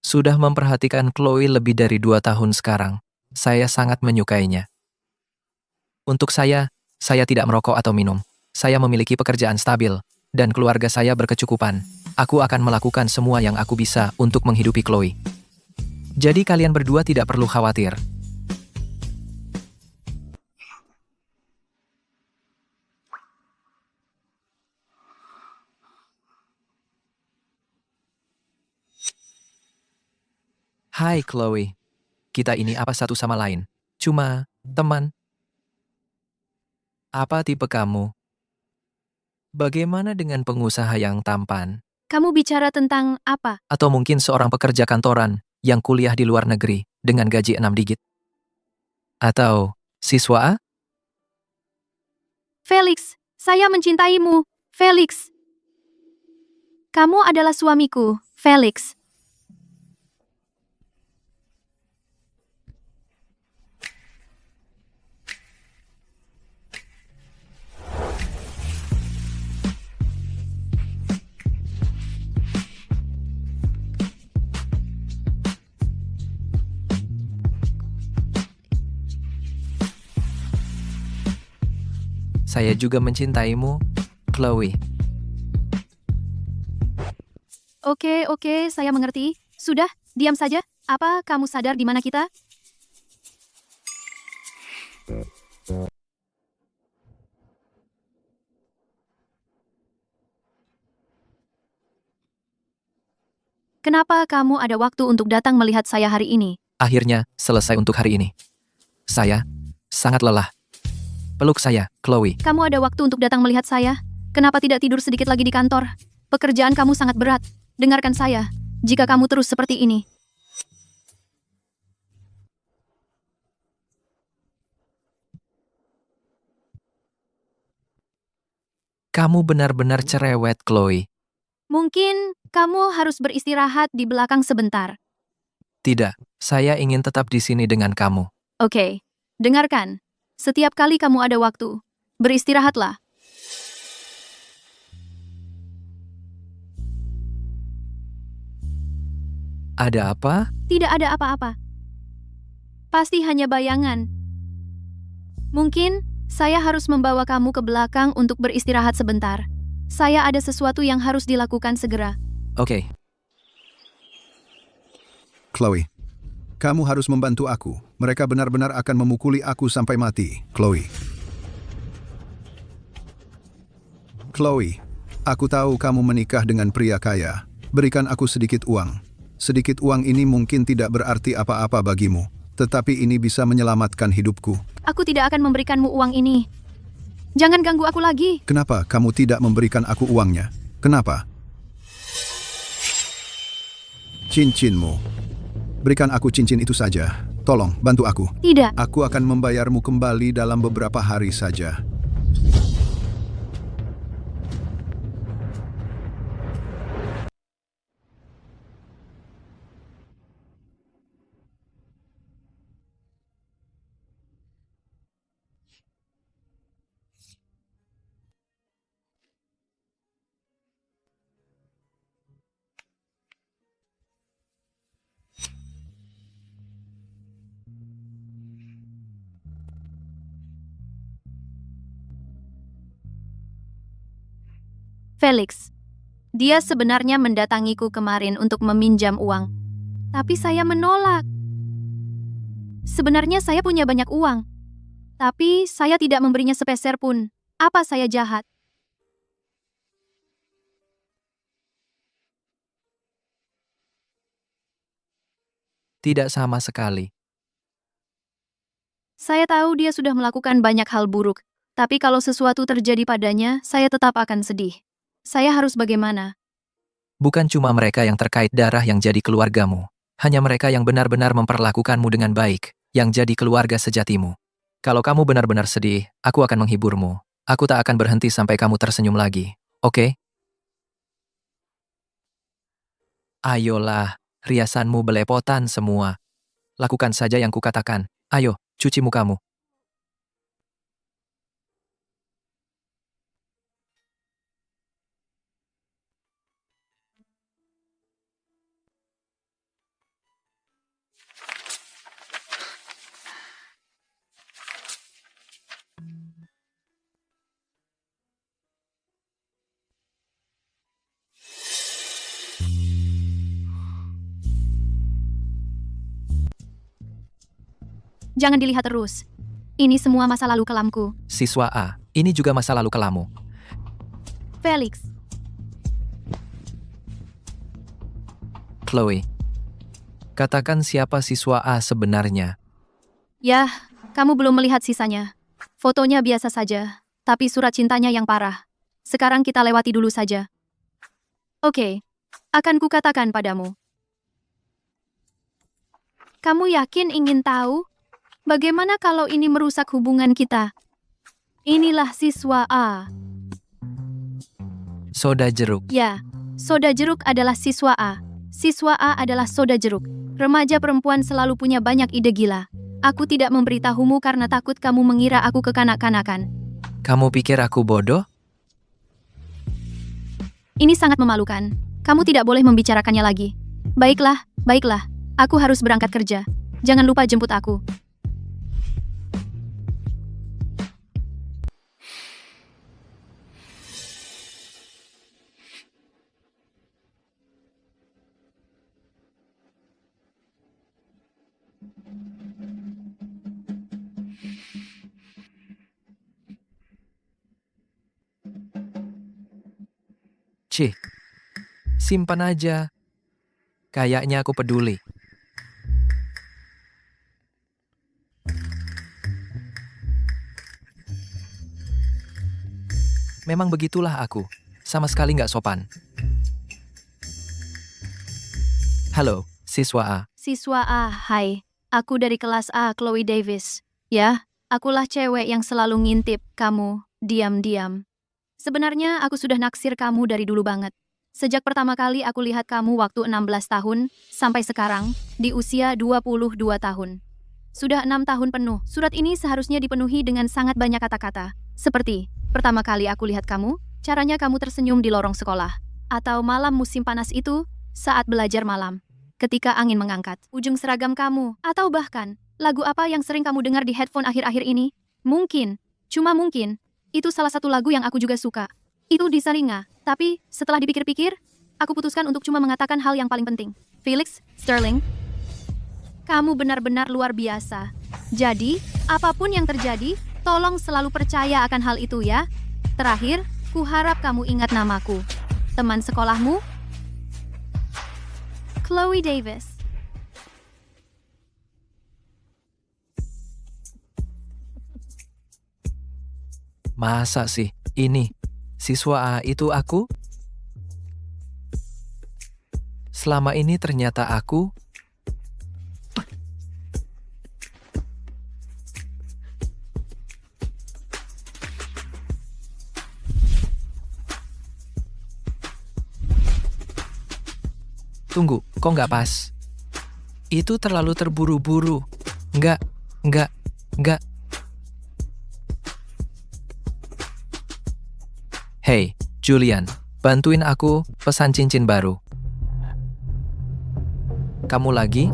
sudah memperhatikan Chloe lebih dari 2 tahun sekarang. Saya sangat menyukainya. Untuk saya tidak merokok atau minum. Saya memiliki pekerjaan stabil, dan keluarga saya berkecukupan. Aku akan melakukan semua yang aku bisa untuk menghidupi Chloe. Jadi kalian berdua tidak perlu khawatir. Hai Chloe, kita ini apa satu sama lain? Cuma teman. Apa tipe kamu? Bagaimana dengan pengusaha yang tampan? Kamu bicara tentang apa? Atau mungkin seorang pekerja kantoran yang kuliah di luar negeri dengan gaji 6 digit? Atau siswa A? Felix, saya mencintaimu. Felix. Kamu adalah suamiku, Felix. Saya juga mencintaimu, Chloe. Oke, saya mengerti. Sudah, diam saja. Apa kamu sadar di mana kita? Kenapa kamu ada waktu untuk datang melihat saya hari ini? Akhirnya, selesai untuk hari ini. Saya sangat lelah. Peluk saya, Chloe. Kamu ada waktu untuk datang melihat saya? Kenapa tidak tidur sedikit lagi di kantor? Pekerjaan kamu sangat berat. Dengarkan saya. Jika kamu terus seperti ini, Kamu benar-benar cerewet, Chloe. mungkin kamu harus beristirahat di belakang sebentar. Tidak, saya ingin tetap di sini dengan kamu. Oke, dengarkan. Setiap kali kamu ada waktu, beristirahatlah. Ada apa? Tidak ada apa-apa. Pasti hanya bayangan. Mungkin saya harus membawa kamu ke belakang untuk beristirahat sebentar. Saya ada sesuatu yang harus dilakukan segera. Oke. Chloe, kamu harus membantu aku. Mereka benar-benar akan memukuli aku sampai mati, Chloe. Chloe, aku tahu kamu menikah dengan pria kaya. Berikan aku sedikit uang. Sedikit uang ini mungkin tidak berarti apa-apa bagimu, tetapi ini bisa menyelamatkan hidupku. Aku tidak akan memberikanmu uang ini. Jangan ganggu aku lagi. Kenapa kamu tidak memberikan aku uangnya? Kenapa? Cincinmu. Berikan aku cincin itu saja. Tolong, bantu aku. Tidak. Aku akan membayarmu kembali dalam beberapa hari saja. Felix, dia sebenarnya mendatangiku kemarin untuk meminjam uang. Tapi saya menolak. Sebenarnya saya punya banyak uang. Tapi saya tidak memberinya sepeser pun. Apa saya jahat? Tidak sama sekali. Saya tahu dia sudah melakukan banyak hal buruk. Tapi kalau sesuatu terjadi padanya, saya tetap akan sedih. Saya harus bagaimana? Bukan cuma mereka yang terkait darah yang jadi keluargamu. Hanya mereka yang benar-benar memperlakukanmu dengan baik, yang jadi keluarga sejatimu. Kalau kamu benar-benar sedih, aku akan menghiburmu. Aku tak akan berhenti sampai kamu tersenyum lagi. Oke? Ayolah, riasanmu belepotan semua. Lakukan saja yang kukatakan. Ayo, cuci mukamu. Jangan dilihat terus. Ini semua masa lalu kelamku. Siswa A, ini juga masa lalu kelamu. Felix, Chloe, katakan siapa siswa A sebenarnya. ya, kamu belum melihat sisanya. Fotonya biasa saja, tapi surat cintanya yang parah. Sekarang kita lewati dulu saja. Oke, akan kukatakan padamu. Kamu yakin ingin tahu? Bagaimana kalau ini merusak hubungan kita? Inilah siswa A. Soda jeruk. Ya, soda jeruk adalah siswa A. Siswa A adalah soda jeruk. Remaja perempuan selalu punya banyak ide gila. Aku tidak memberitahumu karena takut kamu mengira aku kekanak-kanakan. Kamu pikir aku bodoh? Ini sangat memalukan. Kamu tidak boleh membicarakannya lagi. Baiklah, baiklah. Aku harus berangkat kerja. Jangan lupa jemput aku. Cih, simpan aja. Kayaknya aku peduli. Memang begitulah aku. Sama sekali nggak sopan. Halo, siswa A. Siswa A, hai. Aku dari kelas A, Chloe Davis. Ya, akulah cewek yang selalu ngintip kamu, diam-diam. Sebenarnya aku sudah naksir kamu dari dulu banget. Sejak pertama kali aku lihat kamu waktu 16 tahun, sampai sekarang, di usia 22 tahun. Sudah 6 tahun penuh, surat ini seharusnya dipenuhi dengan sangat banyak kata-kata. Seperti, pertama kali aku lihat kamu, caranya kamu tersenyum di lorong sekolah. Atau malam musim panas itu, saat belajar malam. Ketika angin mengangkat, ujung seragam kamu. Atau bahkan, lagu apa yang sering kamu dengar di headphone akhir-akhir ini? Mungkin, cuma mungkin, itu salah satu lagu yang aku juga suka. Itu di Saringa. Tapi, setelah dipikir-pikir, aku putuskan untuk cuma mengatakan hal yang paling penting. Felix, Sterling, kamu benar-benar luar biasa. Jadi, apapun yang terjadi, tolong selalu percaya akan hal itu ya. Terakhir, kuharap kamu ingat namaku. Teman sekolahmu, Chloe Davis. Masa sih, ini, siswa A itu aku? Selama ini ternyata aku... Tunggu, kok nggak pas? Itu terlalu terburu-buru. Nggak. Hey, Julian, bantuin aku pesan cincin baru. Kamu lagi?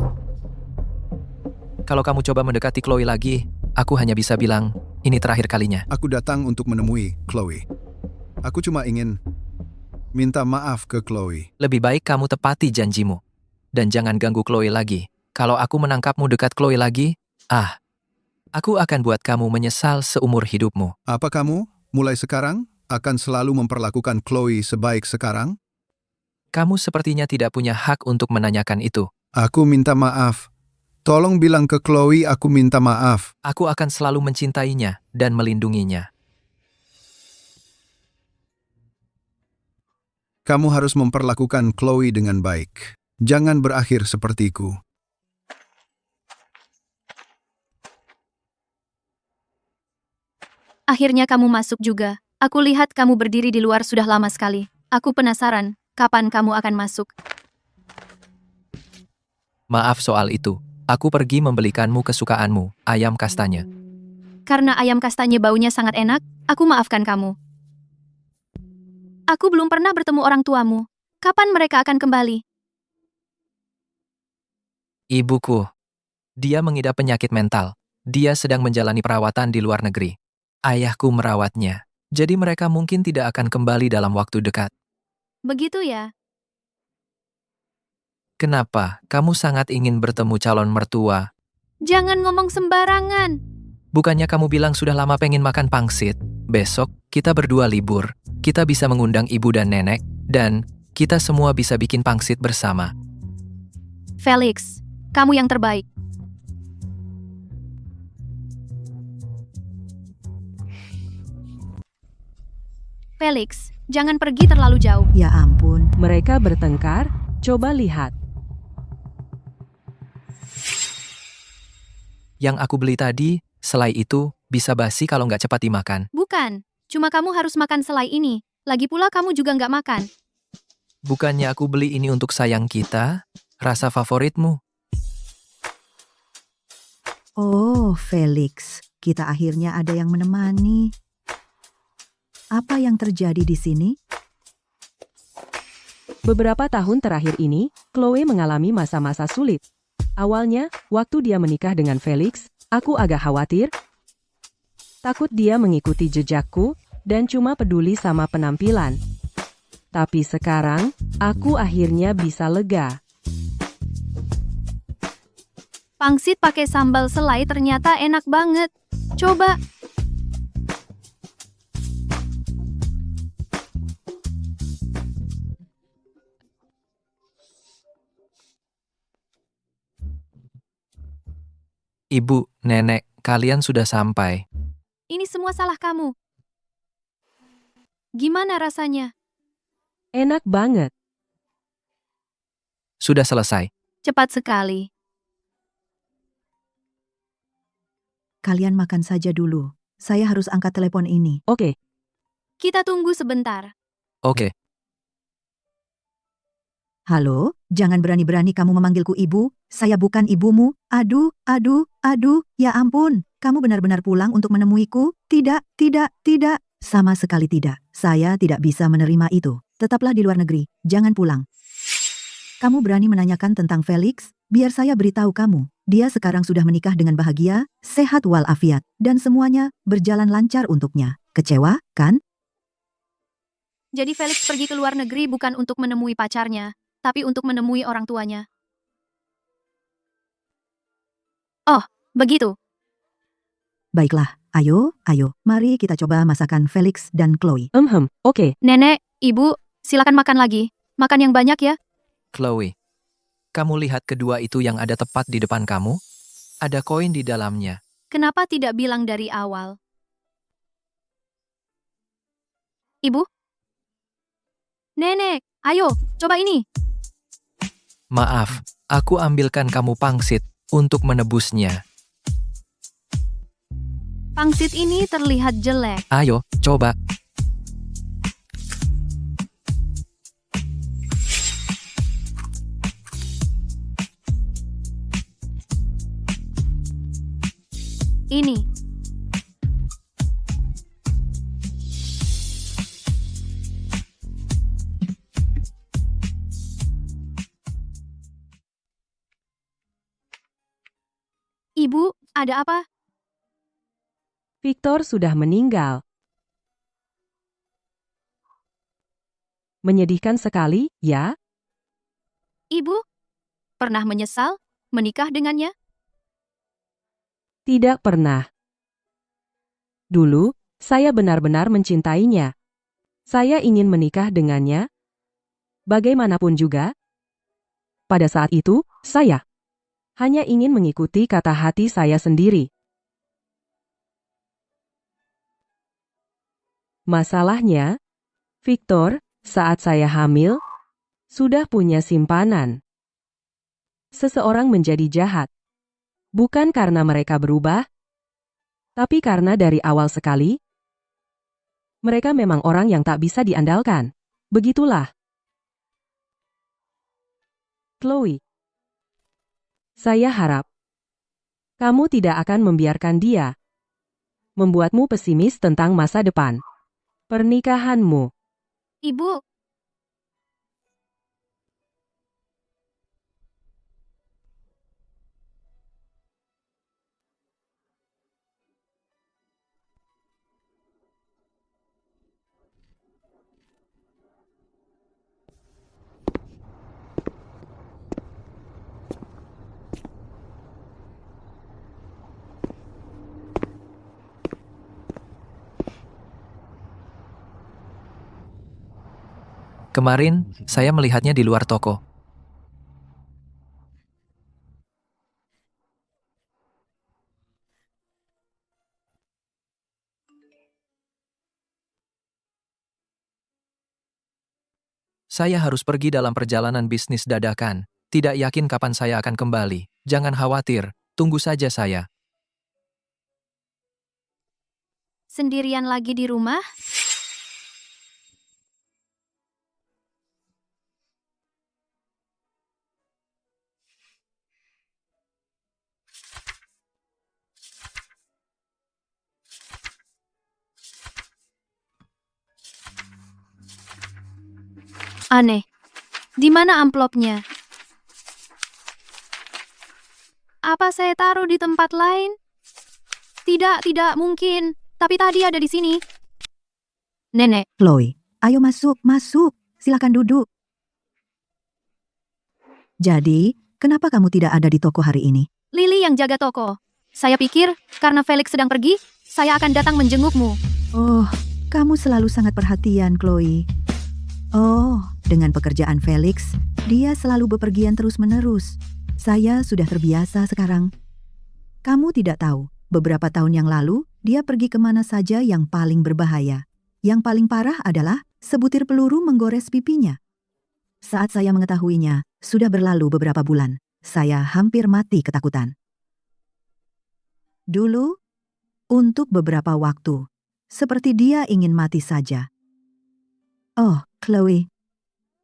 Kalau kamu coba mendekati Chloe lagi, aku hanya bisa bilang, ini terakhir kalinya. Aku datang untuk menemui Chloe. Aku cuma ingin Minta maaf ke Chloe. Lebih baik kamu tepati janjimu. Dan jangan ganggu Chloe lagi. Kalau aku menangkapmu dekat Chloe lagi, aku akan buat kamu menyesal seumur hidupmu. Apa kamu, mulai sekarang, akan selalu memperlakukan Chloe sebaik sekarang? Kamu sepertinya tidak punya hak untuk menanyakan itu. Aku minta maaf. Tolong bilang ke Chloe aku minta maaf. Aku akan selalu mencintainya dan melindunginya. Kamu harus memperlakukan Chloe dengan baik. Jangan berakhir sepertiku. Akhirnya kamu masuk juga. Aku lihat kamu berdiri di luar sudah lama sekali. Aku penasaran, kapan kamu akan masuk? Maaf soal itu. Aku pergi membelikanmu kesukaanmu, ayam kastanya. Karena ayam kastanya baunya sangat enak, aku maafkan kamu. Aku belum pernah bertemu orang tuamu. Kapan mereka akan kembali? Ibuku. Dia mengidap penyakit mental. Dia sedang menjalani perawatan di luar negeri. Ayahku merawatnya. Jadi mereka mungkin tidak akan kembali dalam waktu dekat. Begitu ya? Kenapa? Kamu sangat ingin bertemu calon mertua. Jangan ngomong sembarangan. Bukannya kamu bilang sudah lama pengen makan pangsit? Besok, kita berdua libur. Kita bisa mengundang ibu dan nenek, dan kita semua bisa bikin pangsit bersama. Felix, kamu yang terbaik. Felix, jangan pergi terlalu jauh. Ya ampun, Mereka bertengkar, coba lihat. Yang aku beli tadi, selai itu, bisa basi kalau nggak cepat dimakan. Bukan, cuma kamu harus makan selai ini. Lagi pula kamu juga nggak makan. Bukannya aku beli ini untuk sayang kita? Rasa favoritmu? oh Felix, kita akhirnya ada yang menemani. Apa yang terjadi di sini? Beberapa tahun terakhir ini, Chloe mengalami masa-masa sulit. Awalnya, waktu dia menikah dengan Felix, aku agak khawatir. Takut dia mengikuti jejakku, dan cuma peduli sama penampilan. Tapi sekarang, aku akhirnya bisa lega. Pangsit pakai sambal selai ternyata enak banget. Coba. Ibu, nenek, kalian sudah sampai. Ini semua salah kamu. Gimana rasanya? Enak banget. Sudah selesai. Cepat sekali. Kalian makan saja dulu. Saya harus angkat telepon ini. Oke, Kita tunggu sebentar. Oke. Halo, jangan berani-berani kamu memanggilku ibu. Saya bukan ibumu. Aduh, ya ampun. Kamu benar-benar pulang untuk menemuiku? Tidak. Sama sekali tidak. Saya tidak bisa menerima itu. Tetaplah di luar negeri. Jangan pulang. Kamu berani menanyakan tentang Felix? Biar saya beritahu kamu. Dia sekarang sudah menikah dengan bahagia, sehat walafiat, dan semuanya berjalan lancar untuknya. Kecewa, kan? Jadi Felix pergi ke luar negeri bukan untuk menemui pacarnya, tapi untuk menemui orang tuanya. Oh, begitu. Baiklah, ayo, mari kita coba masakan Felix dan Chloe. oke. Nenek, ibu, silakan makan lagi. Makan yang banyak ya. Chloe, kamu lihat kedua itu yang ada tepat di depan kamu? Ada koin di dalamnya. Kenapa tidak bilang dari awal? Ibu? Nenek, ayo, coba ini. Maaf, aku ambilkan kamu pangsit untuk menebusnya. Pangsit ini terlihat jelek. Ayo, coba. Ini. Ibu, ada apa? Victor sudah meninggal. Menyedihkan sekali, ya? Ibu, pernah menyesal menikah dengannya? Tidak pernah. Dulu, saya benar-benar mencintainya. Saya ingin menikah dengannya. Bagaimanapun juga, pada saat itu, saya hanya ingin mengikuti kata hati saya sendiri. Masalahnya, Victor, saat saya hamil, sudah punya simpanan. Seseorang menjadi jahat. Bukan karena mereka berubah, tapi karena dari awal sekali, mereka memang orang yang tak bisa diandalkan. Begitulah. Chloe. Saya harap kamu tidak akan membiarkan dia membuatmu pesimis tentang masa depan pernikahanmu. Ibu, Kemarin, saya melihatnya di luar toko. Saya harus pergi dalam perjalanan bisnis dadakan. Tidak yakin kapan saya akan kembali. Jangan khawatir, tunggu saja saya. sendirian lagi di rumah? Aneh. Di mana amplopnya? Apa saya taruh di tempat lain? Tidak mungkin. Tapi tadi ada di sini. Nenek, Chloe, ayo masuk, masuk. Silakan duduk. Jadi, kenapa kamu tidak ada di toko hari ini? Lily yang jaga toko. Saya pikir, karena Felix sedang pergi, saya akan datang menjengukmu. Oh, kamu selalu sangat perhatian, Chloe. Oh, dengan pekerjaan Felix, dia selalu bepergian terus-menerus. Saya sudah terbiasa sekarang. Kamu tidak tahu, beberapa tahun yang lalu, dia pergi kemana saja yang paling berbahaya. Yang paling parah adalah sebutir peluru menggores pipinya. Saat saya mengetahuinya, sudah berlalu beberapa bulan. Saya hampir mati ketakutan. Dulu, untuk beberapa waktu, seperti dia ingin mati saja. Oh, Chloe,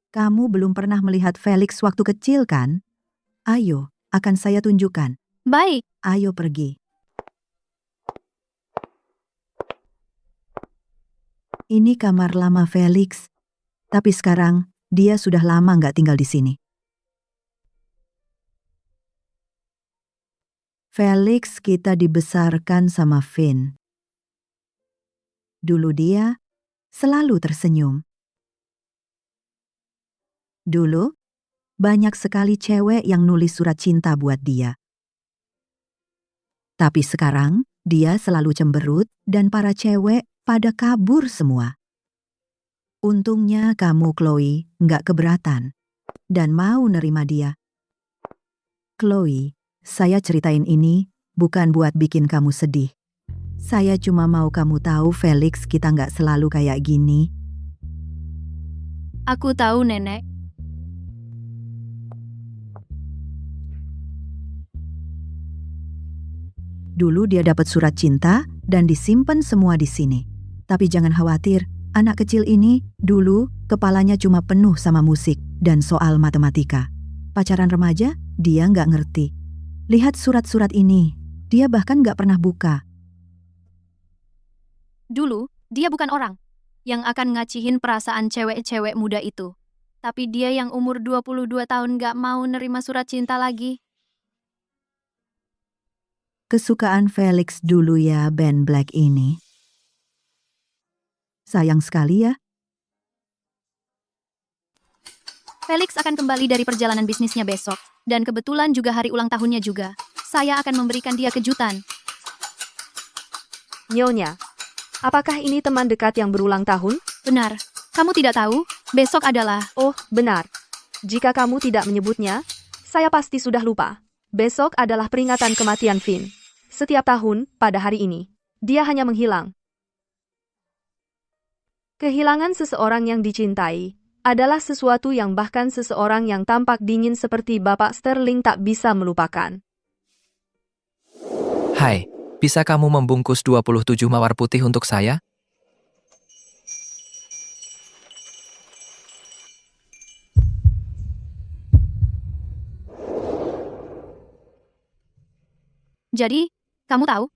kamu belum pernah melihat Felix waktu kecil kan? Ayo, akan saya tunjukkan. Baik, Ayo pergi. Ini kamar lama Felix. Tapi sekarang, dia sudah lama nggak tinggal di sini. Felix kita dibesarkan sama Finn. Dulu dia selalu tersenyum. Dulu, banyak sekali cewek yang nulis surat cinta buat dia. Tapi sekarang, dia selalu cemberut dan para cewek pada kabur semua. Untungnya kamu, Chloe, nggak keberatan dan mau nerima dia. Chloe, saya ceritain ini bukan buat bikin kamu sedih. Saya cuma mau kamu tahu Felix kita nggak selalu kayak gini. aku tahu, Nenek. Dulu dia dapat surat cinta dan disimpan semua di sini. Tapi jangan khawatir, anak kecil ini dulu kepalanya cuma penuh sama musik dan soal matematika. Pacaran remaja, dia nggak ngerti. Lihat surat-surat ini, dia bahkan nggak pernah buka. Dulu, dia bukan orang yang akan ngacihin perasaan cewek-cewek muda itu. Tapi dia yang umur 22 tahun gak mau nerima surat cinta lagi. Kesukaan Felix dulu ya band Black ini. Sayang sekali ya. Felix akan kembali dari perjalanan bisnisnya besok. Dan kebetulan juga hari ulang tahunnya juga. Saya akan memberikan dia kejutan. Nyonya, apakah ini teman dekat yang berulang tahun? Benar. Kamu tidak tahu? Besok adalah... Oh, benar. Jika kamu tidak menyebutnya, saya pasti sudah lupa. Besok adalah peringatan kematian Finn. Setiap tahun, pada hari ini, dia hanya menghilang. Kehilangan seseorang yang dicintai adalah sesuatu yang bahkan seseorang yang tampak dingin seperti Bapak Sterling tak bisa melupakan. Hai, bisa kamu membungkus 27 mawar putih untuk saya? Jadi, kamu tahu?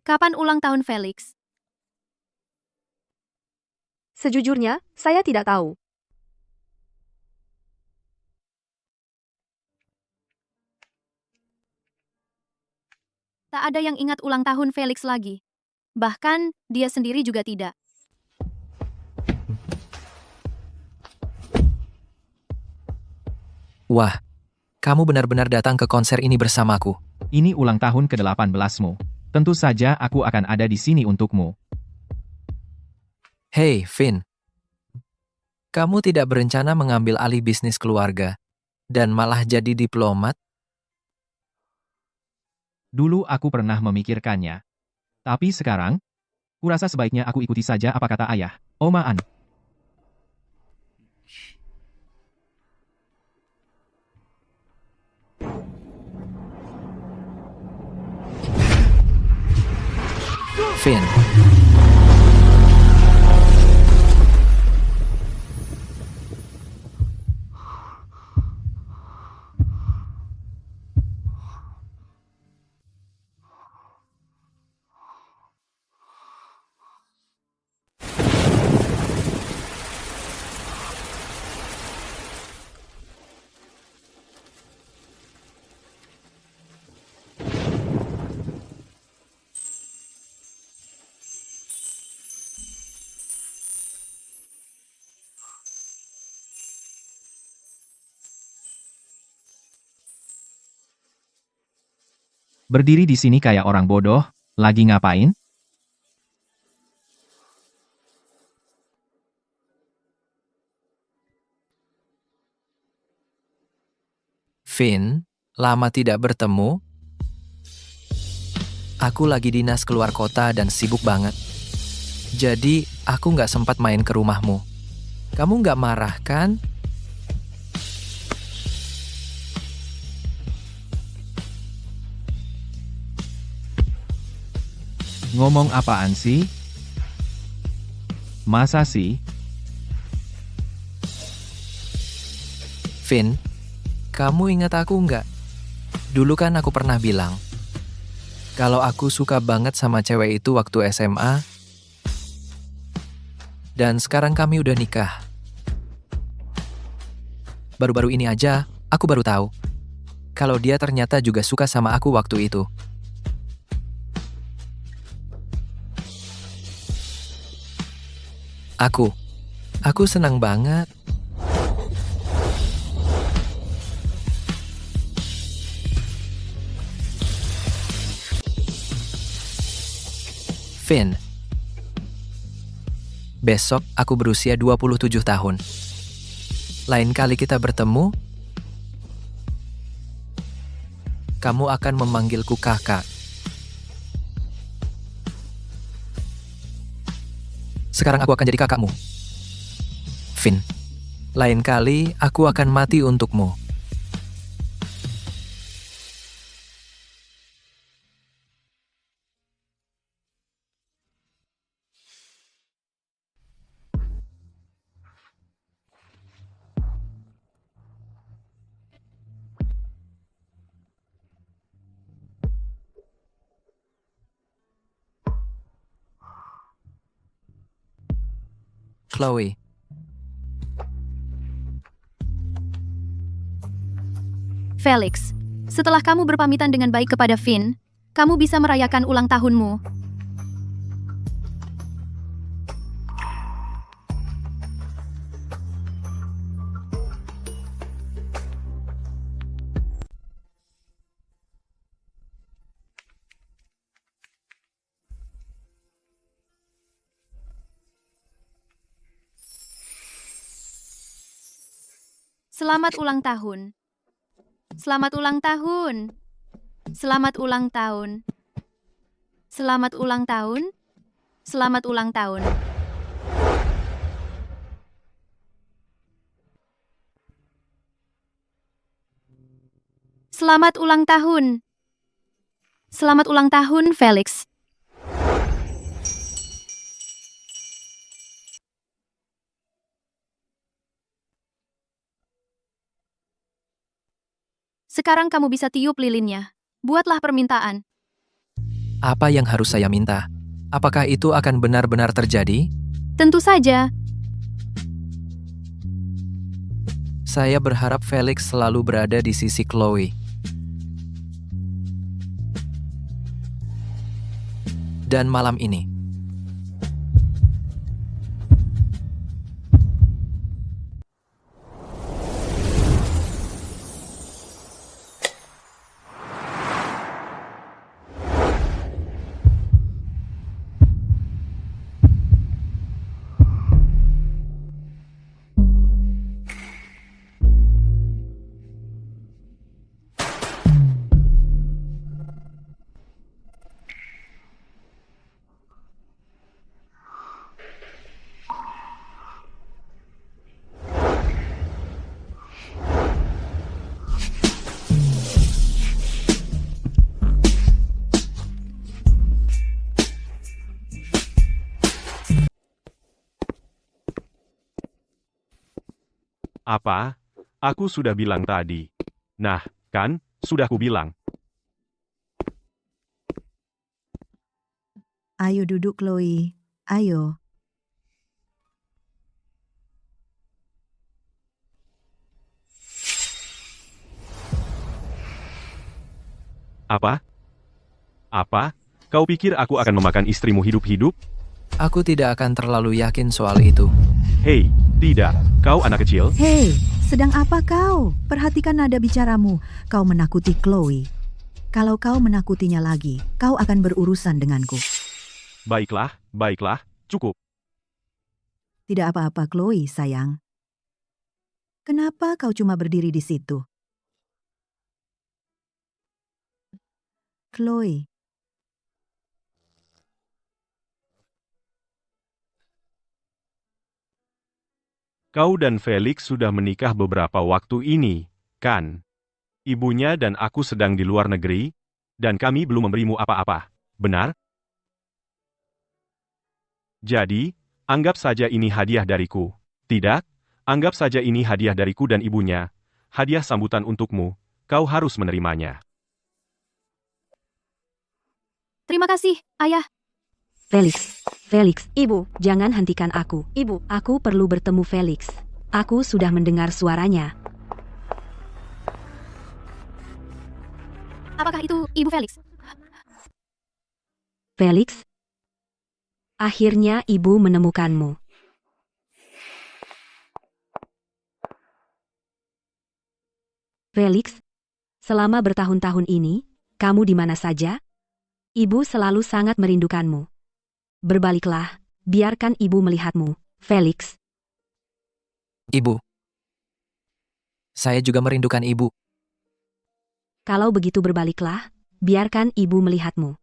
Kapan ulang tahun Felix? Sejujurnya, saya tidak tahu. Tak ada yang ingat ulang tahun Felix lagi. Bahkan, dia sendiri juga tidak. Wah, kamu benar-benar datang ke konser ini bersamaku. Ini ulang tahun ke-18-mu. Tentu saja aku akan ada di sini untukmu. Hei, Finn. Kamu tidak berencana mengambil alih bisnis keluarga dan malah jadi diplomat? Dulu aku pernah memikirkannya. Tapi sekarang, kurasa sebaiknya aku ikuti saja apa kata ayah. Omaan. Finn. Berdiri di sini kayak orang bodoh, lagi ngapain? Finn, lama tidak bertemu. Aku lagi dinas keluar kota dan sibuk banget. Jadi, aku nggak sempat main ke rumahmu. Kamu nggak marah, kan? Ngomong apaan sih? Masa sih? Finn, kamu ingat aku nggak? Dulu kan aku pernah bilang, kalau aku suka banget sama cewek itu waktu SMA, dan sekarang kami udah nikah. Baru-baru ini aja, aku baru tahu, kalau dia ternyata juga suka sama aku waktu itu. Aku senang banget. Finn, besok aku berusia 27 tahun. Lain kali kita bertemu, kamu akan memanggilku kakak. Sekarang aku akan jadi kakakmu. Finn, lain kali aku akan mati untukmu. Chloe. Felix, setelah kamu berpamitan dengan baik kepada Finn, kamu bisa merayakan ulang tahunmu. Selamat ulang tahun. Selamat ulang tahun. Selamat ulang tahun. Selamat ulang tahun. Selamat ulang tahun. Selamat ulang tahun. Selamat ulang tahun, Felix. Sekarang kamu bisa tiup lilinnya. Buatlah permintaan. Apa yang harus saya minta? Apakah itu akan benar-benar terjadi? Tentu saja. Saya berharap Felix selalu berada di sisi Chloe. Dan malam ini, Apa? Aku sudah bilang tadi. Nah, kan, sudah kubilang. Ayo duduk, Chloe. Ayo. Apa? Apa? Kau pikir aku akan memakan istrimu hidup-hidup? aku tidak akan terlalu yakin soal itu. Hei, tidak. Kau anak kecil? Hei, sedang apa kau? Perhatikan nada bicaramu. Kau menakuti Chloe. Kalau kau menakutinya lagi, kau akan berurusan denganku. Baiklah, baiklah, cukup. Tidak apa-apa, Chloe, sayang. Kenapa kau cuma berdiri di situ? Chloe, Kau dan Felix sudah menikah beberapa waktu ini, kan? Ibunya dan aku sedang di luar negeri, dan kami belum memberimu apa-apa, benar? Jadi, anggap saja ini hadiah dariku. Tidak? Anggap saja ini hadiah dariku dan ibunya. Hadiah sambutan untukmu. Kau harus menerimanya. Terima kasih, Ayah. Felix, Ibu, jangan hentikan aku. Ibu, aku perlu bertemu Felix. Aku sudah mendengar suaranya. Apakah itu Ibu Felix? Felix? Akhirnya ibu menemukanmu. Felix, selama bertahun-tahun ini, kamu di mana saja? Ibu selalu sangat merindukanmu. Berbaliklah, biarkan ibu melihatmu, Felix. Ibu. Saya juga merindukan ibu. Kalau begitu berbaliklah, biarkan ibu melihatmu.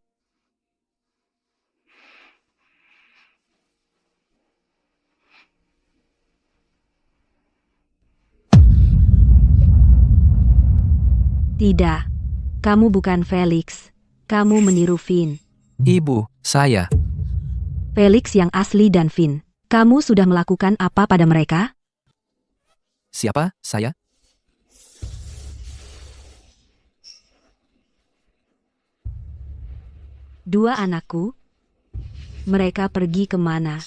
Tidak, kamu bukan Felix. Kamu meniru Finn. Ibu, saya. Felix yang asli dan Finn. Kamu sudah melakukan apa pada mereka? Siapa? Saya? Dua anakku. Mereka pergi kemana?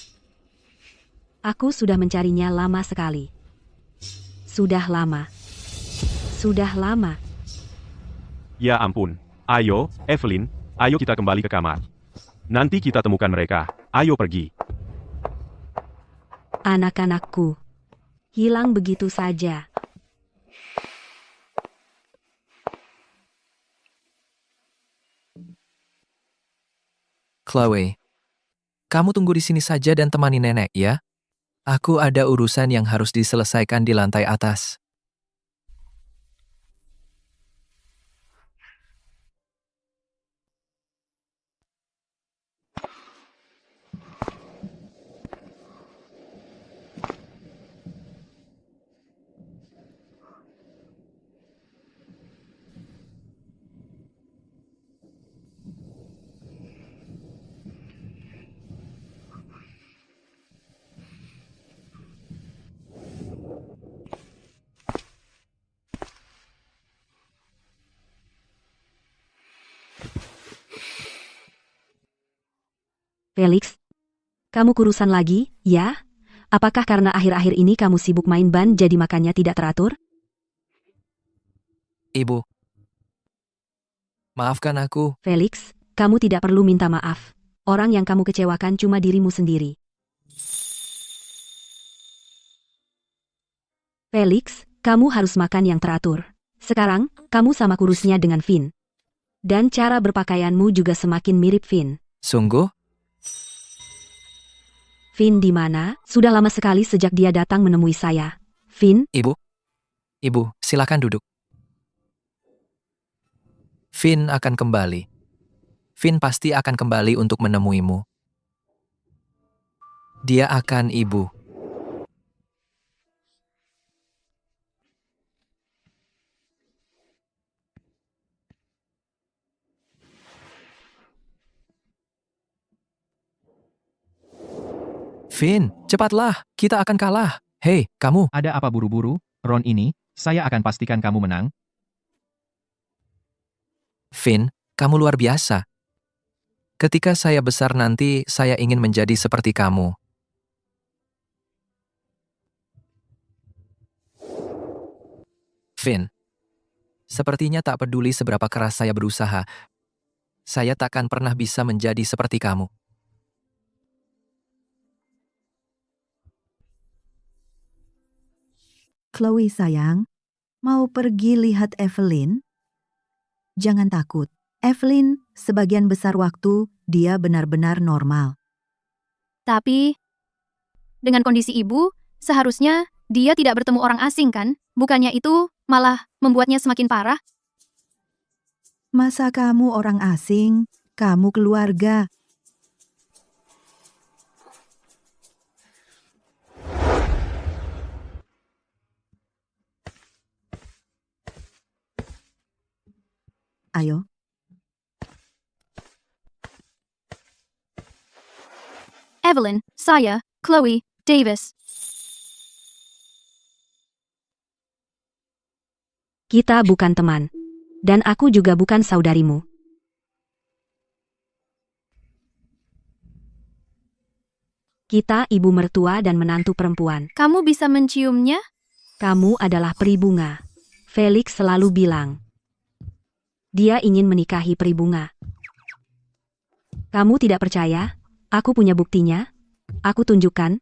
Aku sudah mencarinya lama sekali. Sudah lama. Sudah lama. Ya ampun. Ayo, Evelyn, ayo kita kembali ke kamar. Nanti kita temukan mereka. Ayo pergi. Anak-anakku. Hilang begitu saja. Chloe. Kamu tunggu di sini saja dan temani nenek ya. Aku ada urusan yang harus diselesaikan di lantai atas. Felix, kamu kurusan lagi, ya? Apakah karena akhir-akhir ini kamu sibuk main ban jadi makannya tidak teratur? Ibu. Maafkan aku. Felix, kamu tidak perlu minta maaf. Orang yang kamu kecewakan cuma dirimu sendiri. Felix, kamu harus makan yang teratur. Sekarang, kamu sama kurusnya dengan Finn. Dan cara berpakaianmu juga semakin mirip Finn. Sungguh? Finn di mana? Sudah lama sekali sejak dia datang menemui saya. Finn, Ibu, silakan duduk. Finn akan kembali. Finn pasti akan kembali untuk menemuimu. Dia akan, Ibu. Finn, cepatlah, kita akan kalah. Hei, kamu. Ada apa buru-buru? Ron ini, saya akan pastikan kamu menang. Finn, kamu luar biasa. Ketika saya besar nanti, saya ingin menjadi seperti kamu. Finn, sepertinya tak peduli seberapa keras saya berusaha, saya takkan pernah bisa menjadi seperti kamu. Chloe sayang, mau pergi lihat Evelyn? Jangan takut. Evelyn, sebagian besar waktu, dia benar-benar normal. Tapi, dengan kondisi ibu, seharusnya dia tidak bertemu orang asing kan? Bukannya itu malah membuatnya semakin parah? Masa kamu orang asing? Kamu keluarga. Ayo. Evelyn, saya, Chloe, Davis. kita bukan teman. Dan aku juga bukan saudarimu. Kita ibu mertua dan menantu perempuan. Kamu bisa menciumnya? Kamu adalah peri bunga. Felix selalu bilang. Dia ingin menikahi peri bunga. Kamu tidak percaya? Aku punya buktinya. Aku tunjukkan.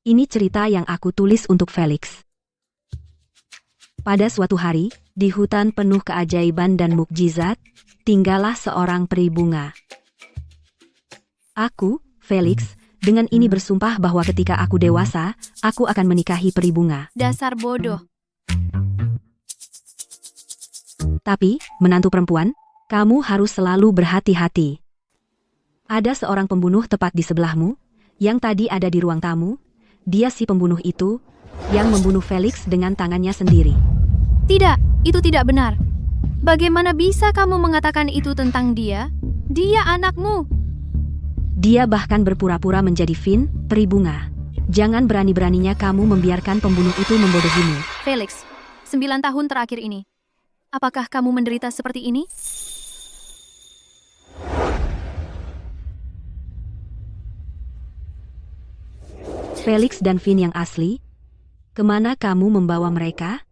Ini cerita yang aku tulis untuk Felix. Pada suatu hari, di hutan penuh keajaiban dan mukjizat, tinggallah seorang peri bunga. Aku, Felix, dengan ini bersumpah bahwa ketika aku dewasa, aku akan menikahi peri bunga. Dasar bodoh. Tapi, menantu perempuan, kamu harus selalu berhati-hati. Ada seorang pembunuh tepat di sebelahmu, yang tadi ada di ruang tamu. Dia si pembunuh itu, yang membunuh Felix dengan tangannya sendiri. Tidak, itu tidak benar. Bagaimana bisa kamu mengatakan itu tentang dia? Dia anakmu. Dia bahkan berpura-pura menjadi Finn, peri bunga. Jangan berani-beraninya kamu membiarkan pembunuh itu membodohimu. Felix, 9 tahun terakhir ini. Apakah kamu menderita seperti ini? Felix dan Finn yang asli? Kemana kamu membawa mereka?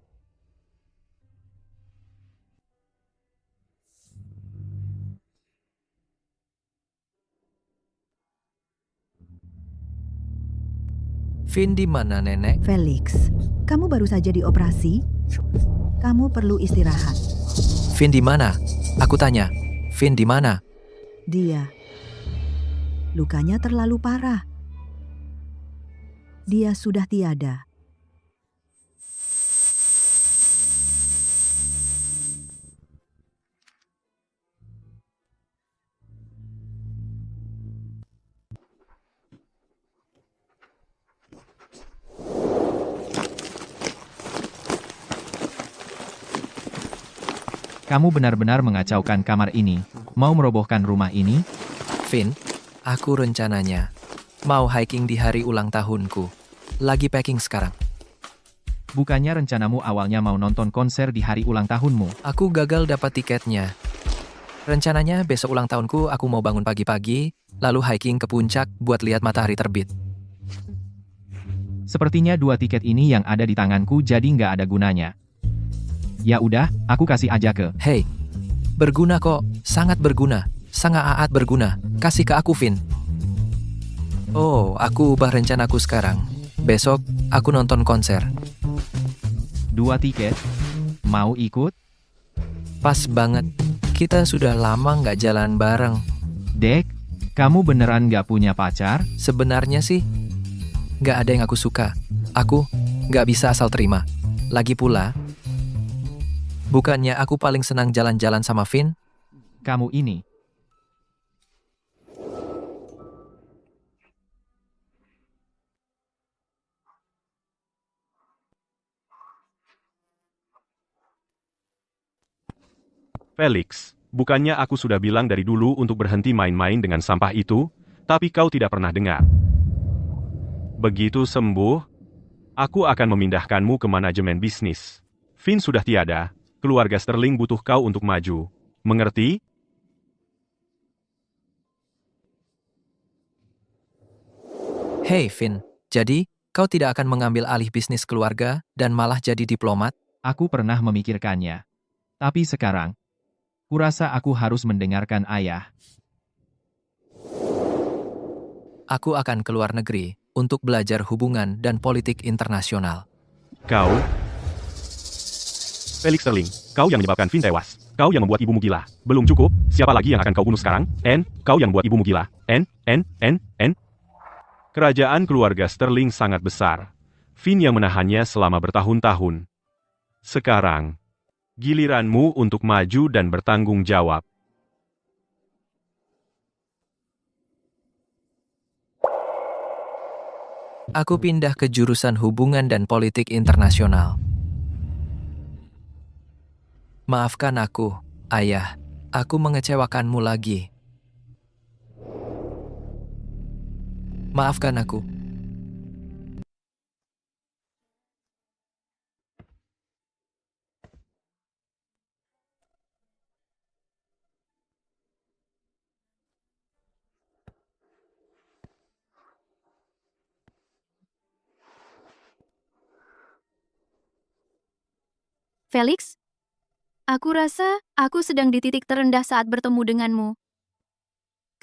Finn di mana, Nenek? Felix, kamu baru saja dioperasi? Kamu perlu istirahat. Finn di mana? Aku tanya. Finn di mana? Dia. Lukanya terlalu parah. Dia sudah tiada. Kamu benar-benar mengacaukan kamar ini. Mau merobohkan rumah ini? Finn, aku rencananya mau hiking di hari ulang tahunku. Lagi packing sekarang. Bukannya rencanamu awalnya mau nonton konser di hari ulang tahunmu? Aku gagal dapat tiketnya. Rencananya besok ulang tahunku aku mau bangun pagi-pagi, lalu hiking ke puncak buat lihat matahari terbit. Sepertinya 2 tiket ini yang ada di tanganku jadi nggak ada gunanya. Ya udah, aku kasih aja ke. Hei, berguna kok, sangat berguna, sangat berguna. Kasih ke aku, Vin. Oh, aku ubah rencanaku sekarang. Besok, aku nonton konser. 2 tiket? Mau ikut? Pas banget, kita sudah lama nggak jalan bareng. Dek, kamu beneran nggak punya pacar? Sebenarnya sih, nggak ada yang aku suka. Aku nggak bisa asal terima. Lagi pula, bukannya aku paling senang jalan-jalan sama Vin? Kamu ini. Felix, bukannya aku sudah bilang dari dulu untuk berhenti main-main dengan sampah itu, tapi kau tidak pernah dengar. Begitu sembuh, aku akan memindahkanmu ke manajemen bisnis. Vin sudah tiada, keluarga Sterling butuh kau untuk maju. Mengerti? Hey Vin, jadi kau tidak akan mengambil alih bisnis keluarga dan malah jadi diplomat? Aku pernah memikirkannya. Tapi sekarang, kurasa aku harus mendengarkan ayah. Aku akan keluar negeri untuk belajar hubungan dan politik internasional. Kau? Felix Sterling, kau yang menyebabkan Vin tewas. Kau yang membuat ibumu gila. Belum cukup, siapa lagi yang akan kau bunuh sekarang? Kau yang membuat ibumu gila. Kerajaan keluarga Sterling sangat besar. Vin yang menahannya selama bertahun-tahun. Sekarang, giliranmu untuk maju dan bertanggung jawab. Aku pindah ke jurusan hubungan dan politik internasional. Maafkan aku, ayah. Aku mengecewakanmu lagi. Maafkan aku. Felix, aku rasa aku sedang di titik terendah saat bertemu denganmu.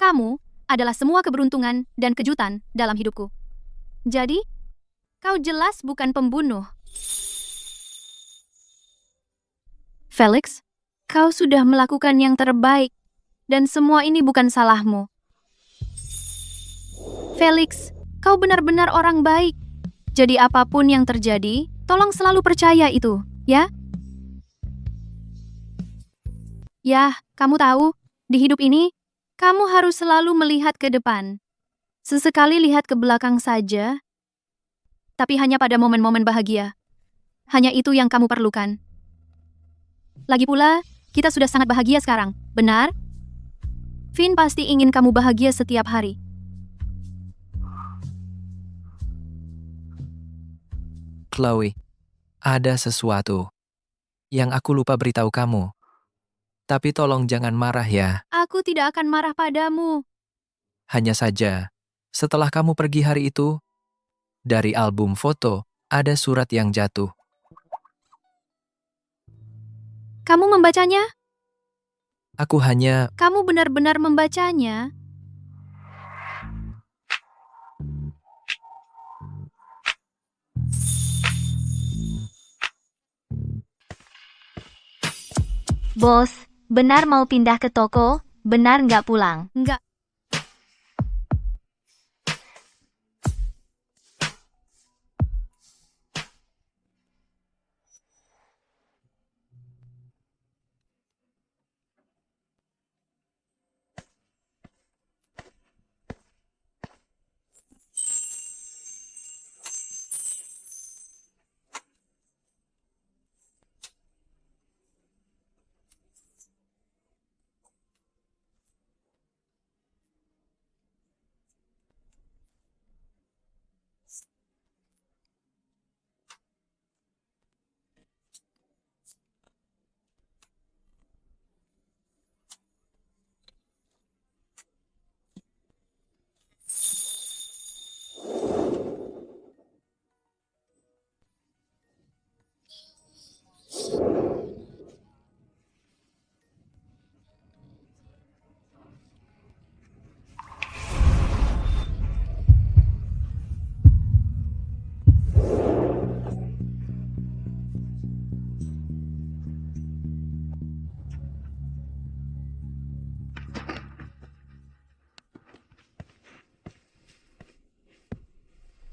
Kamu adalah semua keberuntungan dan kejutan dalam hidupku. Jadi, kau jelas bukan pembunuh. Felix, kau sudah melakukan yang terbaik, dan semua ini bukan salahmu. Felix, kau benar-benar orang baik. Jadi apapun yang terjadi, tolong selalu percaya itu, ya? Yah, kamu tahu, di hidup ini, kamu harus selalu melihat ke depan. Sesekali lihat ke belakang saja, tapi hanya pada momen-momen bahagia. Hanya itu yang kamu perlukan. Lagi pula, kita sudah sangat bahagia sekarang, benar? Vin pasti ingin kamu bahagia setiap hari. Chloe, ada sesuatu yang aku lupa beritahu kamu. Tapi tolong jangan marah ya. Aku tidak akan marah padamu. Hanya saja, setelah kamu pergi hari itu, dari album foto, ada surat yang jatuh. Kamu membacanya? Aku hanya... Kamu benar-benar membacanya? Bos, benar mau pindah ke toko, benar nggak pulang? Enggak.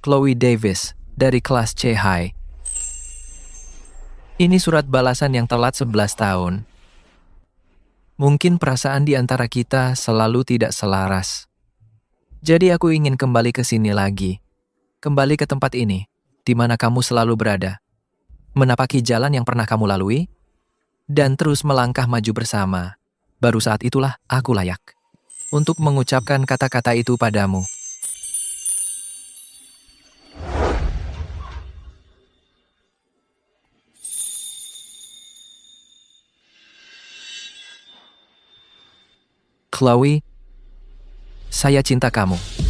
Chloe Davis, dari kelas C High. Ini surat balasan yang telat 11 tahun. Mungkin perasaan di antara kita selalu tidak selaras. Jadi aku ingin kembali ke sini lagi. Kembali ke tempat ini, di mana kamu selalu berada. Menapaki jalan yang pernah kamu lalui, dan terus melangkah maju bersama. Baru saat itulah aku layak untuk mengucapkan kata-kata itu padamu. Chloe, saya cinta kamu.